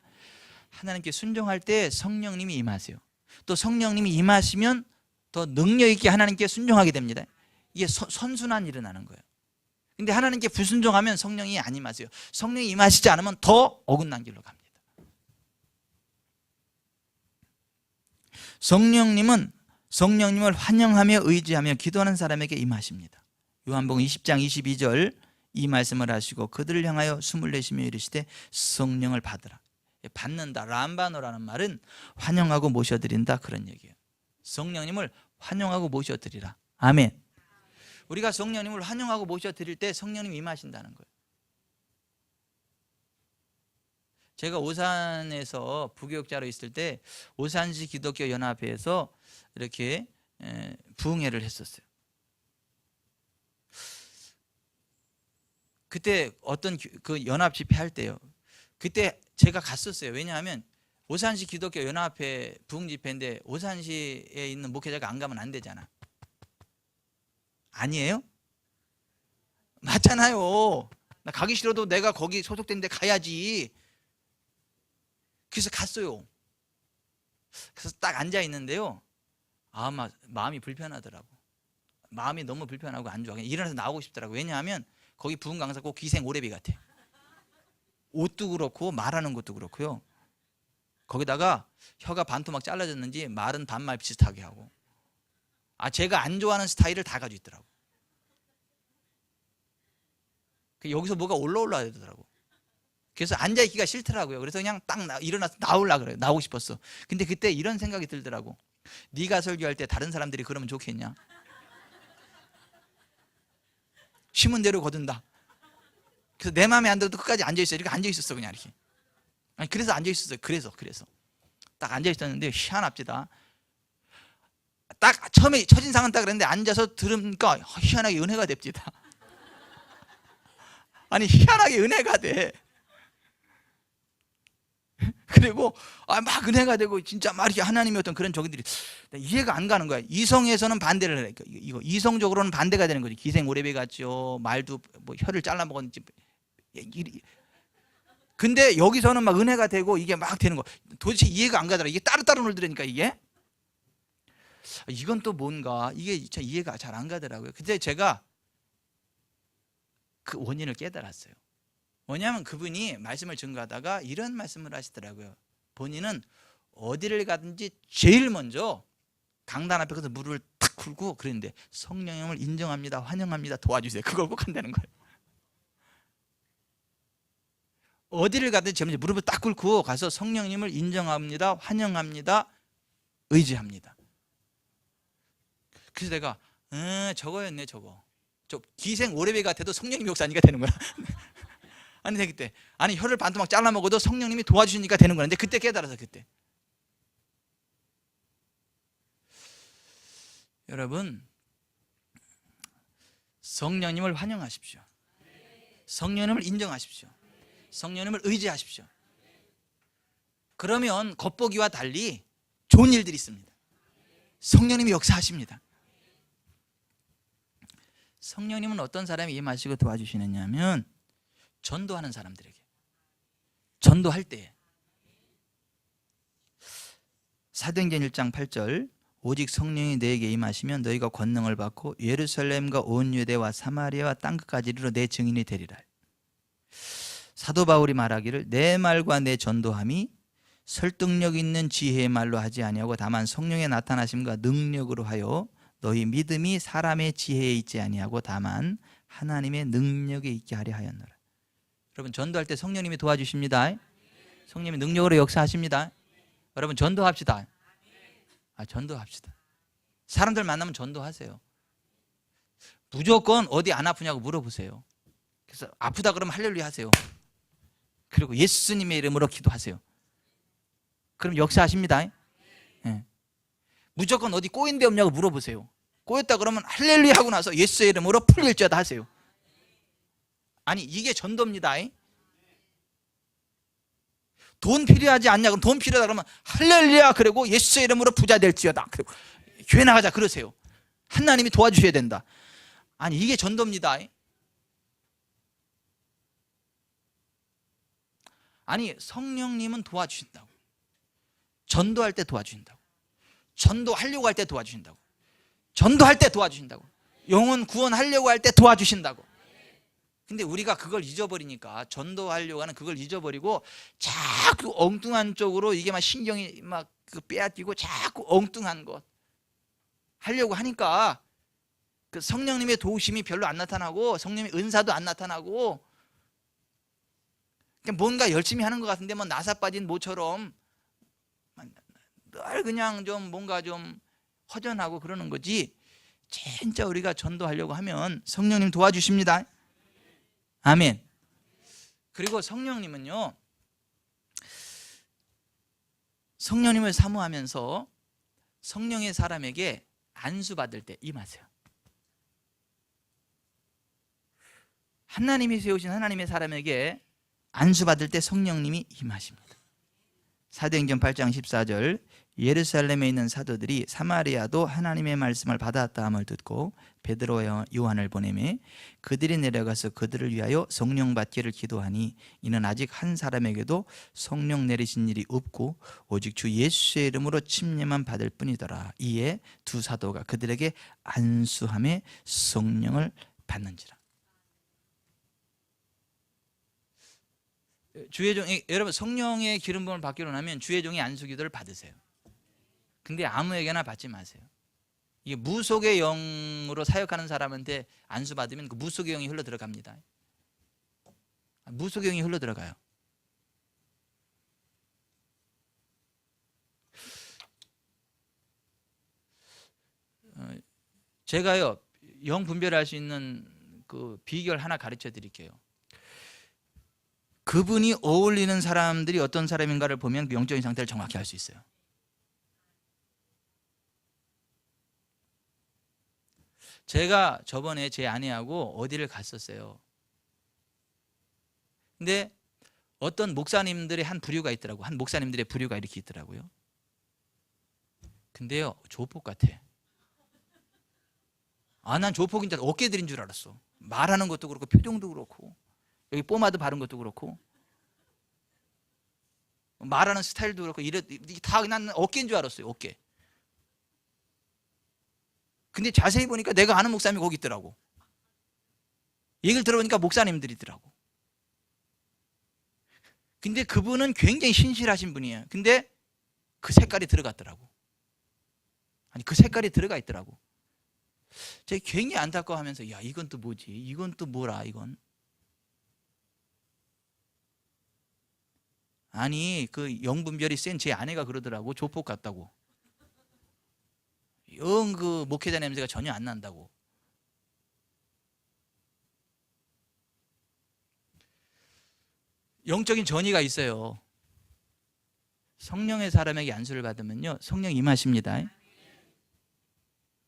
하나님께 순종할 때 성령님이 임하세요. 또 성령님이 임하시면 더 능력 있게 하나님께 순종하게 됩니다. 이게 선순환이 일어나는 거예요. 근데 하나님께 불순종하면 성령이 안 임하세요. 성령이 임하시지 않으면 더 어긋난 길로 갑니다. 성령님을 환영하며 의지하며 기도하는 사람에게 임하십니다. 요한복음 20장 22절 이 말씀을 하시고 그들을 향하여 숨을 내쉬며 이르시되 성령을 받으라. 받는다, 람바노라는 말은 환영하고 모셔드린다, 그런 얘기예요. 성령님을 환영하고 모셔드리라. 아멘. 우리가 성령님을 환영하고 모셔드릴 때 성령님이 임하신다는 거예요. 제가 오산에서 부교육자로 있을 때 오산시 기독교 연합회에서 이렇게 부흥회를 했었어요. 그때 어떤 그 연합 집회 할 때요, 그때 제가 갔었어요. 왜냐하면 오산시 기독교 연합회 부흥 집회인데 오산시에 있는 목회자가 안 가면 안 되잖아. 아니에요? 맞잖아요. 나 가기 싫어도 내가 거기 소속된 데 가야지. 그래서 갔어요. 그래서 딱 앉아 있는데요, 마음이 불편하더라고. 마음이 너무 불편하고 안 좋아. 그냥 일어나서 나오고 싶더라고. 왜냐하면 거기 부흥 강사 꼭 기생 오래비 같아. 옷도 그렇고 말하는 것도 그렇고요. 거기다가 혀가 반토막 잘라졌는지 말은 반말 비슷하게 하고, 제가 안 좋아하는 스타일을 다 가지고 있더라고. 여기서 뭐가 올라와야 되더라고. 그래서 앉아있기가 싫더라고요. 그래서 그냥 딱 일어나서 나오려고 그래요. 나오고 싶었어. 근데 그때 이런 생각이 들더라고. 네가 설교할 때 다른 사람들이 그러면 좋겠냐? 심은 대로 거둔다. 그래서 내 마음에 안 들어도 끝까지 앉아있어요. 이렇게 앉아있었어 그냥 이렇게. 아니 그래서 앉아있었어요. 그래서 딱 앉아있었는데 희한합니다. 딱 처음에 첫인상은 딱 그랬는데 앉아서 들으니까 희한하게 은혜가 됩니다. 아니 희한하게 은혜가 돼. 그리고 막 은혜가 되고 진짜 막 이렇게 하나님의 어떤 그런 저기들이 이해가 안 가는 거야. 이성에서는 반대를 하니까 이거 이성적으로는 반대가 되는 거지. 기생 오래배 같죠. 말도 뭐 혀를 잘라 먹었는지. 근데 여기서는 막 은혜가 되고 이게 막 되는 거. 도대체 이해가 안 가더라. 이게 따로따로 놀더라니까 이게. 이건 또 뭔가 이게 진짜 이해가 잘 안 가더라고요. 근데 제가 그 원인을 깨달았어요. 뭐냐면 그분이 말씀을 증거하다가 이런 말씀을 하시더라고요. 본인은 어디를 가든지 제일 먼저 강단 앞에 가서 무릎을 탁 꿇고 그랬는데 성령님을 인정합니다, 환영합니다, 도와주세요. 그걸 꼭 한다는 거예요. 어디를 가든지 제일 먼저 무릎을 딱 꿇고 가서 성령님을 인정합니다, 환영합니다, 의지합니다. 그래서 내가 저거였네 저거. 저 기생 오래배 같아도 성령님 역사니까 되는 거야. 아니 그때 혀를 반토막 잘라 먹어도 성령님이 도와주시니까 되는 거는데 그때 깨달아서 그때. 여러분 성령님을 환영하십시오. 성령님을 인정하십시오. 성령님을 의지하십시오. 그러면 겉보기와 달리 좋은 일들이 있습니다. 성령님이 역사하십니다. 성령님은 어떤 사람이 임하시고 도와주시느냐 하면 전도하는 사람들에게, 전도할 때 사도행전 1장 8절 오직 성령이 너에게 임하시면 너희가 권능을 받고 예루살렘과 온 유대와 사마리아와 땅끝까지 이르러 내 증인이 되리라. 사도 바울이 말하기를 내 말과 내 전도함이 설득력 있는 지혜의 말로 하지 아니하고 다만 성령의 나타나심과 능력으로 하여 너희 믿음이 사람의 지혜에 있지 아니하고 다만 하나님의 능력에 있게 하려 하였노라. 여러분 전도할 때 성령님이 도와주십니다. 성령님이 능력으로 역사하십니다. 여러분 전도합시다. 전도합시다. 사람들 만나면 전도하세요. 무조건 어디 안 아프냐고 물어보세요. 그래서 아프다 그러면 할렐루야 하세요. 그리고 예수님의 이름으로 기도하세요. 그럼 역사하십니다. 네. 무조건 어디 꼬인 데 없냐고 물어보세요. 꼬였다 그러면 할렐루야 하고 나서 예수의 이름으로 풀릴지어다 하세요. 아니 이게 전도입니다. 돈 필요하지 않냐 그럼 돈 필요하다 그러면 할렐루야 그리고 예수의 이름으로 부자 될지어다. 그리고 교회 나가자 그러세요. 하나님이 도와주셔야 된다. 아니 이게 전도입니다. 아니 성령님은 도와주신다고. 전도할 때 도와주신다고. 전도하려고 할 때 도와주신다고. 전도할 때 도와주신다고. 영혼 구원하려고 할 때 도와주신다고. 근데 우리가 그걸 잊어버리니까 전도하려고 하는 그걸 잊어버리고 자꾸 엉뚱한 쪽으로 이게 막 신경이 막 빼앗기고 자꾸 엉뚱한 것 하려고 하니까 그 성령님의 도우심이 별로 안 나타나고 성령님의 은사도 안 나타나고 뭔가 열심히 하는 것 같은데 뭐 나사 빠진 모처럼 늘 그냥 좀 뭔가 좀 허전하고 그러는 거지. 진짜 우리가 전도하려고 하면 성령님 도와주십니다. 아멘. 그리고 성령님은요, 성령님을 사모하면서 성령의 사람에게 안수받을 때 임하세요. 하나님이 세우신 하나님의 사람에게 안수받을 때 성령님이 임하십니다. 사도행전 8장 14절 예루살렘에 있는 사도들이 사마리아도 하나님의 말씀을 받았다 함을 듣고 베드로와 요한을 보내매 그들이 내려가서 그들을 위하여 성령 받기를 기도하니 이는 아직 한 사람에게도 성령 내리신 일이 없고 오직 주 예수의 이름으로 침례만 받을 뿐이더라. 이에 두 사도가 그들에게 안수함에 성령을 받는지라. 주의 종이 여러분 성령의 기름 부음을 받기로 나면 주의 종이 안수 기도를 받으세요. 근데 아무에게나 받지 마세요. 이게 무속의 영으로 사역하는 사람한테 안수 받으면 그 무속의 영이 흘러 들어갑니다. 무속의 영이 흘러 들어가요. 제가요 영 분별할 수 있는 그 비결 하나 가르쳐 드릴게요. 그분이 어울리는 사람들이 어떤 사람인가를 보면 그 영적인 상태를 정확히 알 수 있어요. 제가 저번에 제 아내하고 어디를 갔었어요. 근데 어떤 목사님들의 한 부류가 있더라고. 한 목사님들의 부류가 이렇게 있더라고요. 근데요 조폭 같아. 난 조폭인 줄 어깨들인 줄 알았어. 말하는 것도 그렇고 표정도 그렇고 여기 포마드 바른 것도 그렇고 말하는 스타일도 그렇고 이게 다 난 어깨인 줄 알았어요. 어깨. 근데 자세히 보니까 내가 아는 목사님이 거기 있더라고. 얘기를 들어보니까 목사님들이더라고. 근데 그분은 굉장히 신실하신 분이에요. 근데 그 색깔이 들어갔더라고. 아니 그 색깔이 들어가 있더라고. 제가 굉장히 안타까워하면서 야 이건 또 뭐지? 이건 또 뭐라 이건? 아니 그 영분별이 센 제 아내가 그러더라고. 조폭 같다고. 영 그 목회자 냄새가 전혀 안 난다고. 영적인 전이가 있어요. 성령의 사람에게 안수를 받으면요 성령 임하십니다.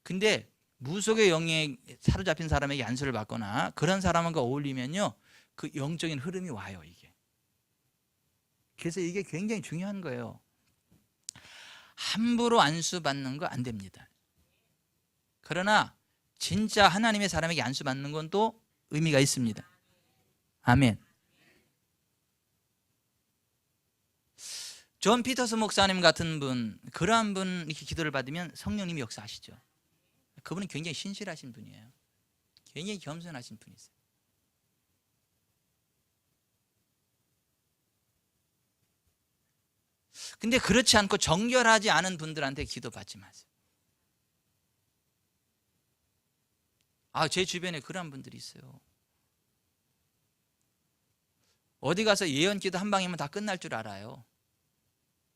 근데 무속의 영에 사로잡힌 사람에게 안수를 받거나 그런 사람과 어울리면요 그 영적인 흐름이 와요 이게. 그래서 이게 굉장히 중요한 거예요. 함부로 안수 받는 거 안 됩니다. 그러나 진짜 하나님의 사람에게 안수 받는 건 또 의미가 있습니다. 아멘. 존 피터스 목사님 같은 분, 그러한 분 이렇게 기도를 받으면 성령님이 역사하시죠. 그분은 굉장히 신실하신 분이에요. 굉장히 겸손하신 분이세요. 근데 그렇지 않고 정결하지 않은 분들한테 기도 받지 마세요. 제 주변에 그런 분들이 있어요. 어디 가서 예언기도 한 방이면 다 끝날 줄 알아요.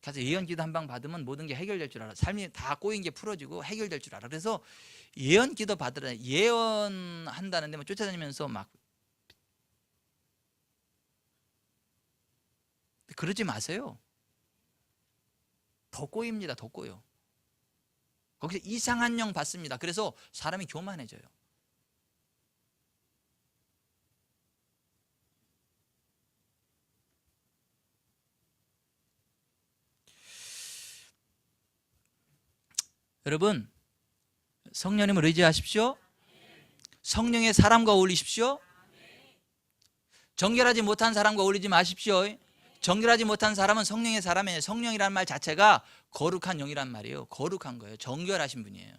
가서 예언기도 한 방 받으면 모든 게 해결될 줄 알아. 삶이 다 꼬인 게 풀어지고 해결될 줄 알아. 그래서 예언기도 받으라. 예언한다는데 뭐 쫓아다니면서 막 그러지 마세요. 더 꼬입니다. 더 꼬여. 거기서 이상한 영 받습니다. 그래서 사람이 교만해져요. 여러분 성령님을 의지하십시오. 성령의 사람과 어울리십시오. 정결하지 못한 사람과 어울리지 마십시오. 정결하지 못한 사람은 성령의 사람이에요. 성령이라는 말 자체가 거룩한 영이란 말이에요. 거룩한 거예요. 정결하신 분이에요.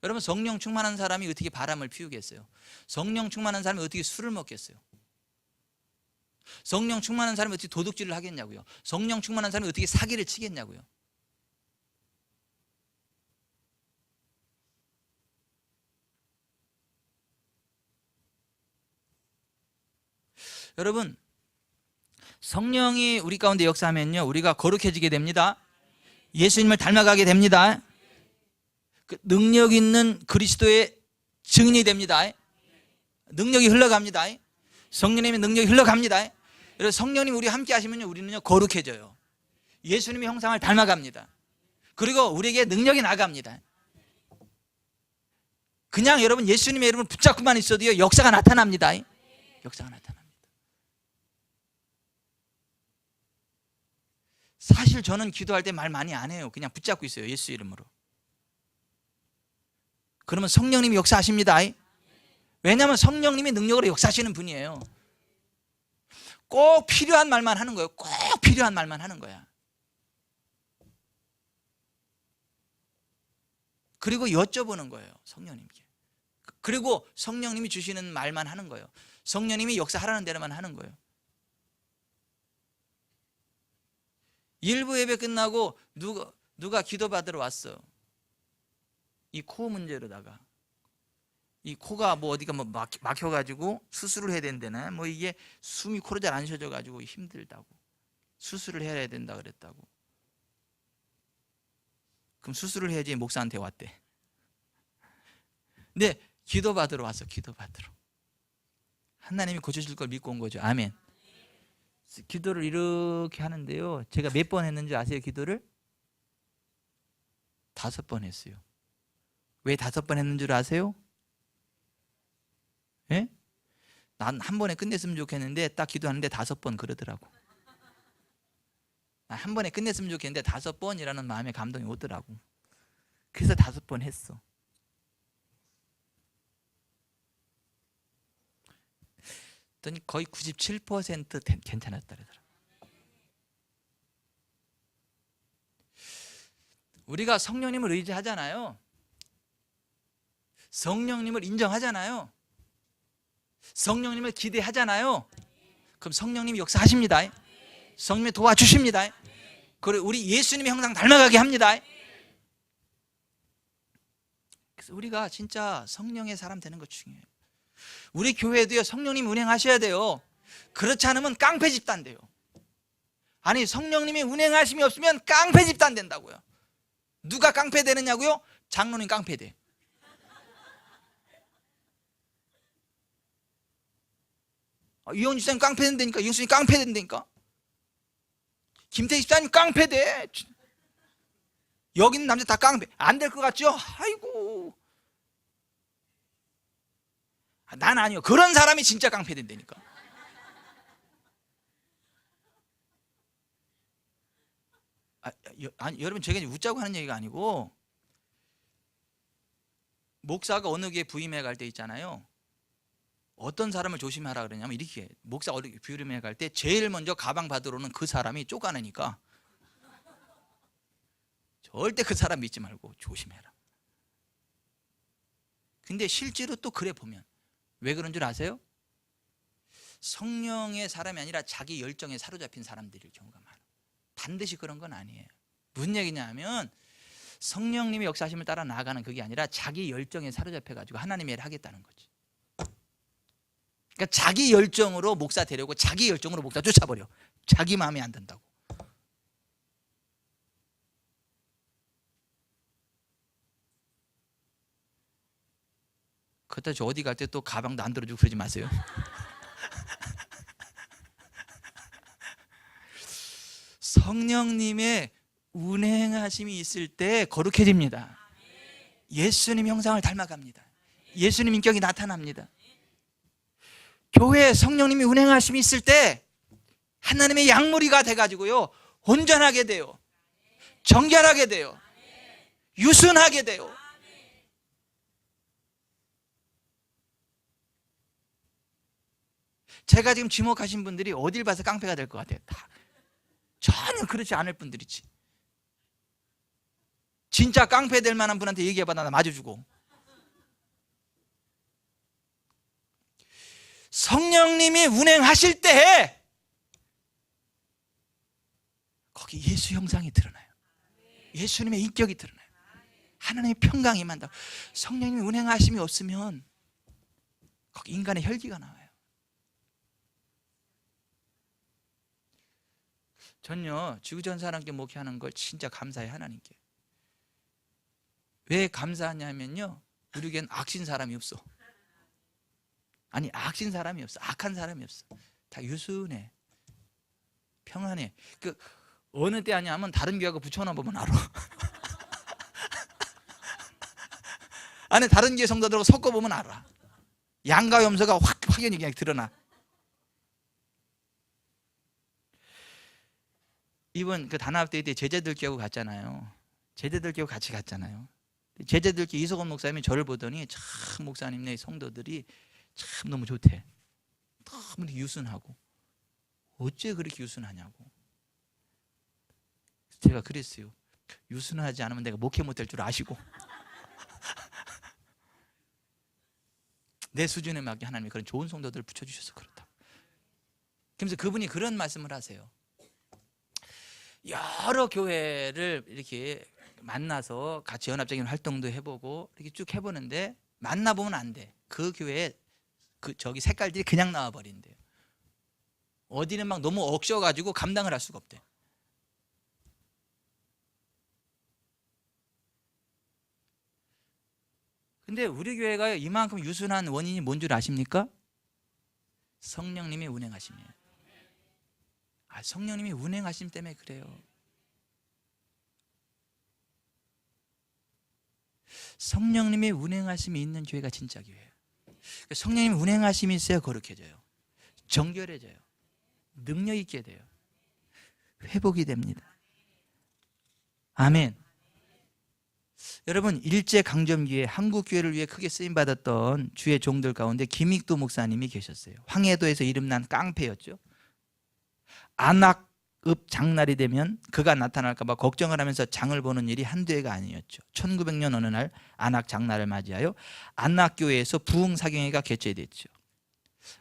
여러분 성령 충만한 사람이 어떻게 바람을 피우겠어요? 성령 충만한 사람이 어떻게 술을 먹겠어요? 성령 충만한 사람이 어떻게 도둑질을 하겠냐고요? 성령 충만한 사람이 어떻게 사기를 치겠냐고요? 여러분 성령이 우리 가운데 역사하면요 우리가 거룩해지게 됩니다. 예수님을 닮아가게 됩니다. 그 능력 있는 그리스도의 증인이 됩니다. 능력이 흘러갑니다. 성령님의 능력이 흘러갑니다. 그래서 성령님 우리 함께 하시면요 우리는요 거룩해져요. 예수님의 형상을 닮아갑니다. 그리고 우리에게 능력이 나갑니다. 그냥 여러분 예수님의 이름을 붙잡고만 있어도요 역사가 나타납니다. 역사가 나타납니다. 사실 저는 기도할 때 말 많이 안 해요. 그냥 붙잡고 있어요. 예수 이름으로. 그러면 성령님이 역사하십니다. 왜냐하면 성령님이 능력으로 역사하시는 분이에요. 꼭 필요한 말만 하는 거예요. 꼭 필요한 말만 하는 거야. 그리고 여쭤보는 거예요. 성령님께. 그리고 성령님이 주시는 말만 하는 거예요. 성령님이 역사하라는 대로만 하는 거예요. 일부 예배 끝나고 누가 기도 받으러 왔어. 이 코 문제로다가 이 코가 뭐 어디가 뭐 막혀가지고 수술을 해야 된다나 뭐 이게 숨이 코로 잘 안 쉬어져가지고 힘들다고 수술을 해야 된다 그랬다고. 그럼 수술을 해야지 목사한테 왔대. 근데 기도받으러 왔어. 기도받으러. 하나님이 고쳐줄 걸 믿고 온 거죠. 아멘. 기도를 이렇게 하는데요, 제가 몇 번 했는지 아세요? 기도를 5번 했어요. 왜 5번 했는 줄 아세요? 예? 난 한 번에 끝냈으면 좋겠는데 딱 기도하는데 5번 그러더라고. 한 번에 끝냈으면 좋겠는데 5번이라는 마음에 감동이 오더라고. 그래서 5번 했어. 그랬더니 거의 97% 괜찮았다 그러더라고. 우리가 성령님을 의지하잖아요. 성령님을 인정하잖아요. 성령님을 기대하잖아요. 그럼 성령님이 역사하십니다. 성령님이 도와주십니다. 그리고 우리 예수님의 형상 닮아가게 합니다. 그래서 우리가 진짜 성령의 사람 되는 거 중요해요. 우리 교회도요, 성령님 운행하셔야 돼요. 그렇지 않으면 깡패 집단 돼요. 아니, 성령님이 운행하심이 없으면 깡패 집단 된다고요. 누가 깡패 되느냐고요? 장로님 깡패 돼. 이영주 집사님 깡패 된다니까. 이영수님 깡패 된다니까. 김태희 집사님 깡패 돼. 여기 있는 남자 다 깡패. 안 될 것 같죠? 아이고, 난 아니요. 그런 사람이 진짜 깡패 된다니까. 아니, 여러분, 제가 웃자고 하는 얘기가 아니고, 목사가 어느 교회 부임해 갈 때 있잖아요. 어떤 사람을 조심하라 그러냐면, 이렇게 목사가 어디 부임해 갈 때 제일 먼저 가방 받으러 오는 그 사람이 쪼가내니까 절대 그 사람 믿지 말고 조심해라. 근데 실제로 또 그래 보면 왜 그런 줄 아세요? 성령의 사람이 아니라 자기 열정에 사로잡힌 사람들일 경우가 많아요. 반드시 그런 건 아니에요. 무슨 얘기냐면, 성령님의 역사하심을 따라 나아가는 그게 아니라 자기 열정에 사로잡혀가지고 하나님의 일을 하겠다는 거지. 그러니까 자기 열정으로 목사 되려고 자기 열정으로 목사 쫓아버려. 자기 마음에 안 든다고. 그때 저 어디 갈 때 또 가방도 안 들어주고 그러지 마세요. 성령님의 운행하심이 있을 때 거룩해집니다. 예수님 형상을 닮아갑니다. 예수님 인격이 나타납니다. 교회에 성령님이 운행하심이 있을 때 하나님의 양무리가 돼가지고요, 온전하게 돼요. 정결하게 돼요. 유순하게 돼요. 제가 지금 지목하신 분들이 어딜 봐서 깡패가 될 것 같아요? 다 전혀 그렇지 않을 분들이지. 진짜 깡패 될 만한 분한테 얘기해봐. 나 맞아주고. 성령님이 운행하실 때 거기 예수 형상이 드러나요. 예수님의 인격이 드러나요. 하나님의 평강이 임한다. 성령님이 운행하심이 없으면 거기 인간의 혈기가 나와요. 전요, 지구전 사람께 목회하는 걸 진짜 감사해. 하나님께. 왜 감사하냐면요, 우리 교회는 악신 사람이 없어. 아니, 악신 사람이 없어. 악한 사람이 없어. 다 유순해, 평안해. 그 어느 때 아니하면 다른 교회하고 붙여놔 보면 알아. 안에 다른 교회 성도들하고 섞어보면 알아. 양가 염소가 확연히 그냥 드러나. 이번 그 단합대회 때 제자들 교회하고 갔잖아요. 제자들 교회 같이 갔잖아요. 제자들 교회 이석원 목사님이 저를 보더니, 참 목사님네 성도들이 참 너무 좋대. 너무 유순하고. 어째 그렇게 유순하냐고. 제가 그랬어요. 유순하지 않으면 내가 목회 못할 줄 아시고. 내 수준에 맞게 하나님이 그런 좋은 성도들을 붙여주셔서 그렇다. 그러면서 그분이 그런 말씀을 하세요. 여러 교회를 이렇게 만나서 같이 연합적인 활동도 해보고 이렇게 쭉 해보는데, 만나보면 안 돼. 그 교회에 저기 색깔들이 그냥 나와버린대요. 어디는 막 너무 억셔가지고 감당을 할 수가 없대. 근데 우리 교회가 이만큼 유순한 원인이 뭔 줄 아십니까? 성령님이 운행하심이에요. 성령님이 운행하심 때문에 그래요. 성령님의 운행하심이 있는 교회가 진짜 교회예요. 성령님의 운행하심이 있어야 거룩해져요. 정결해져요. 능력 있게 돼요. 회복이 됩니다. 아멘. 여러분, 일제강점기에 한국교회를 위해 크게 쓰임받았던 주의 종들 가운데 김익도 목사님이 계셨어요. 황해도에서 이름난 깡패였죠. 안악읍 장날이 되면 그가 나타날까 봐 걱정을 하면서 장을 보는 일이 한두 해가 아니었죠. 1900년 어느 날 안악 장날을 맞이하여 안악교회에서 부흥사경회가 개최됐죠.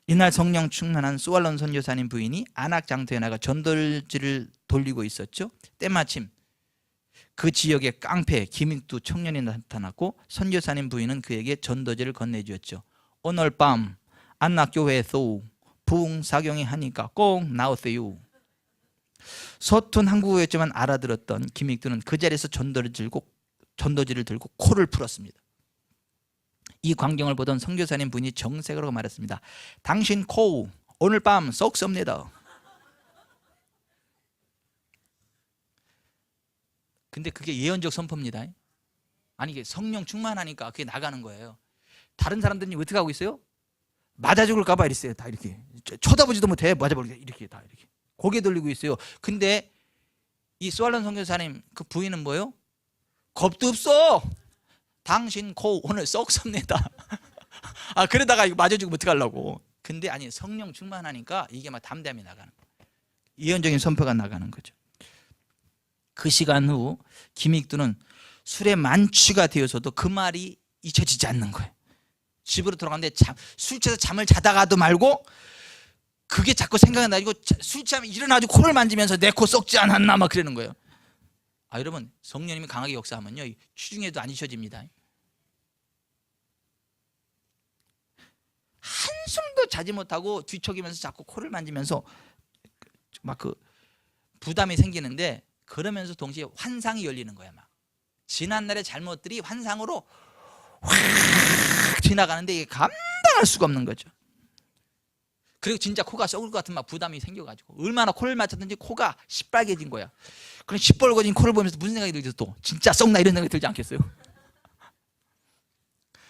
이날 성령 충만한 소알론 선교사님 부인이 안악 장터에 나가 전도지를 돌리고 있었죠. 때마침 그 지역에 깡패 김익두 청년이 나타났고 선교사님 부인은 그에게 전도지를 건네주었죠. 오늘 밤 안락교회에서 부흥사경회 하니까 꼭 나오세요. 서툰 한국어였지만 알아들었던 김익두는 그 자리에서 전도지를 들고 코를 풀었습니다. 이 광경을 보던 선교사님 분이 정색으로 말했습니다. 당신 코 오늘 밤 썩 섭니다. 근데 그게 예언적 선포입니다. 아니 이게 성령 충만하니까 그게 나가는 거예요. 다른 사람들이 어떻게 하고 있어요? 맞아 죽을까 봐 이랬어요. 다 이렇게 쳐다보지도 못해. 맞아버리게 이렇게 다 이렇게 고개 돌리고 있어요. 근데 이 소알론 선교사님 그 부인은 뭐예요? 겁도 없어. 당신 코 오늘 썩 섭니다. 그러다가 이거 맞아 죽으면 어떡하려고. 근데 아니 성령 충만하니까 이게 막 담담히 나가는 거예요. 예언적인 선포가 나가는 거죠. 그 시간 후 김익두는 술에 만취가 되어서도 그 말이 잊혀지지 않는 거예요. 집으로 돌아가는데 술 취해서 잠을 자다가도 말고 그게 자꾸 생각이 나고 술 취하면 일어나가지고 코를 만지면서 내 코 썩지 않았나 막 그러는 거예요. 여러분 성령님이 강하게 역사하면요 취중에도 안 잊혀집니다. 한숨도 자지 못하고 뒤척이면서 자꾸 코를 만지면서 막 그 부담이 생기는데 그러면서 동시에 환상이 열리는 거야. 막 지난날의 잘못들이 환상으로 확 지나가는데 이게 감당할 수가 없는 거죠. 그리고 진짜 코가 썩을 것 같은 막 부담이 생겨가지고 얼마나 코를 맞췄든지 코가 시뻘개진 거야. 그럼 시뻘거진 코를 보면서 무슨 생각이 들죠? 또 진짜 썩나 이런 생각이 들지 않겠어요?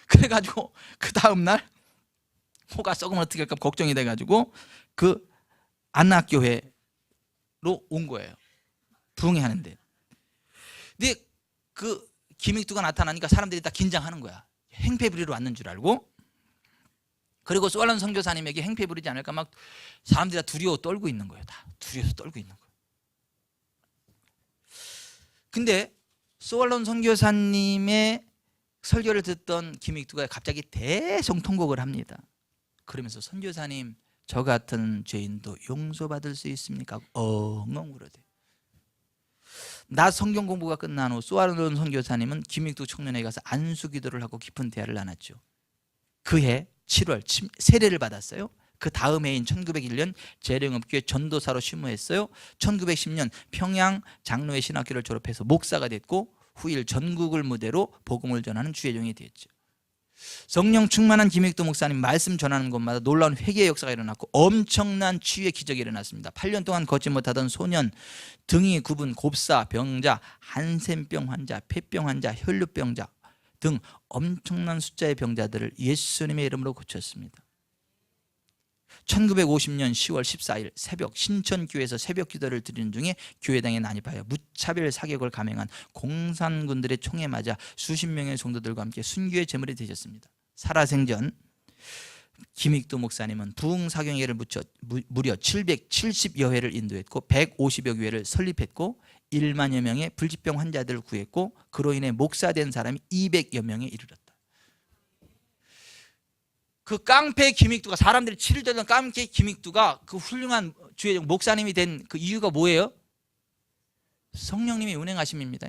그래가지고 그 다음날 코가 썩으면 어떻게 할까 걱정이 돼가지고 그 안락교회로 온 거예요. 부흥회하는데. 근데 그 김익두가 나타나니까 사람들이 다 긴장하는 거야. 행패 부리러 왔는 줄 알고. 그리고 소알론 선교사님에게 행패 부리지 않을까 막 사람들이 다 두려워 떨고 있는 거예요. 다 두려워서 떨고 있는 거예요. 근데 소알론 선교사님의 설교를 듣던 김익두가 갑자기 대성통곡을 합니다. 그러면서 선교사님 저 같은 죄인도 용서받을 수 있습니까? 엉엉 울어대. 낮 성경 공부가 끝난 후 소알론 선교사님은 김익두 청년에게 가서 안수기도를 하고 깊은 대화를 나눴죠. 그해 7월 세례를 받았어요. 그 다음 해인 1901년 재령업교회 전도사로 심무했어요. 1910년 평양 장로회 신학교를 졸업해서 목사가 됐고 후일 전국을 무대로 복음을 전하는 주의 종이 됐죠. 성령 충만한 김익두 목사님 말씀 전하는 곳마다 놀라운 회개의 역사가 일어났고 엄청난 치유의 기적이 일어났습니다. 8년 동안 걷지 못하던 소년, 등이 굽은 곱사, 병자, 한센병 환자, 폐병 환자, 혈류병자 등 엄청난 숫자의 병자들을 예수님의 이름으로 고쳤습니다. 1950년 10월 14일 새벽 신천교회에서 새벽 기도를 드리는 중에 교회당에 난입하여 무차별 사격을 감행한 공산군들의 총에 맞아 수십 명의 성도들과 함께 순교의 제물이 되셨습니다. 살아생전 김익두 목사님은 부흥사경회를 무려 770여 회를 인도했고 150여 교회를 설립했고 1만여 명의 불치병 환자들을 구했고 그로 인해 목사된 사람이 200여 명에 이르렀다. 그 깡패 김익두가 사람들이 치를 들던 깡패 김익두가 그 훌륭한 주의 목사님이 된 그 이유가 뭐예요? 성령님의 운행하심입니다.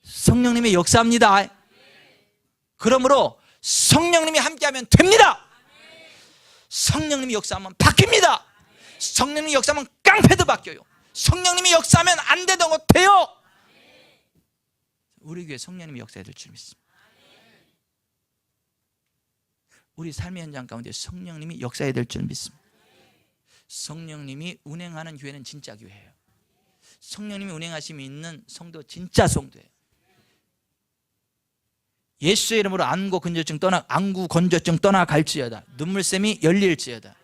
성령님의 역사입니다. 그러므로 성령님이 함께하면 됩니다. 성령님이 역사하면 바뀝니다. 성령님이 역사하면 깡패도 바뀌어요. 성령님이 역사하면 안 되던 거 돼요. 우리 교회 성령님이 역사해야 될 줄 믿습니다. 우리 삶의 현장 가운데 성령님이 역사해야 될 줄 믿습니다. 성령님이 운행하는 교회는 진짜 교회예요. 성령님이 운행하심이 있는 성도 진짜 성도예요. 예수의 이름으로 안구 건조증 떠나갈지어다. 눈물샘이 열릴지어다.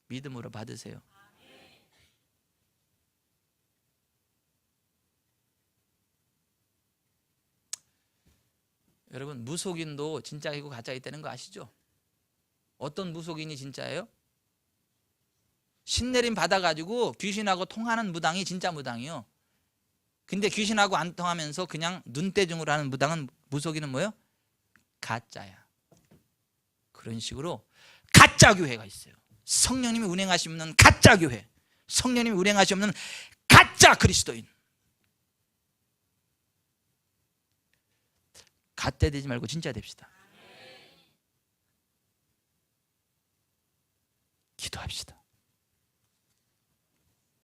믿음으로 받으세요. 여러분, 무속인도 진짜이고 가짜 있다는 거 아시죠? 어떤 무속인이 진짜예요? 신내림 받아가지고 귀신하고 통하는 무당이 진짜 무당이요. 근데 귀신하고 안 통하면서 그냥 눈대중으로 하는 무당은, 무속인은 뭐예요? 가짜야. 그런 식으로 가짜 교회가 있어요. 성령님이 운행하시면 가짜 교회, 성령님이 운행하시면 가짜 그리스도인. 가짜 되지 말고 진짜 됩시다. 기도합시다.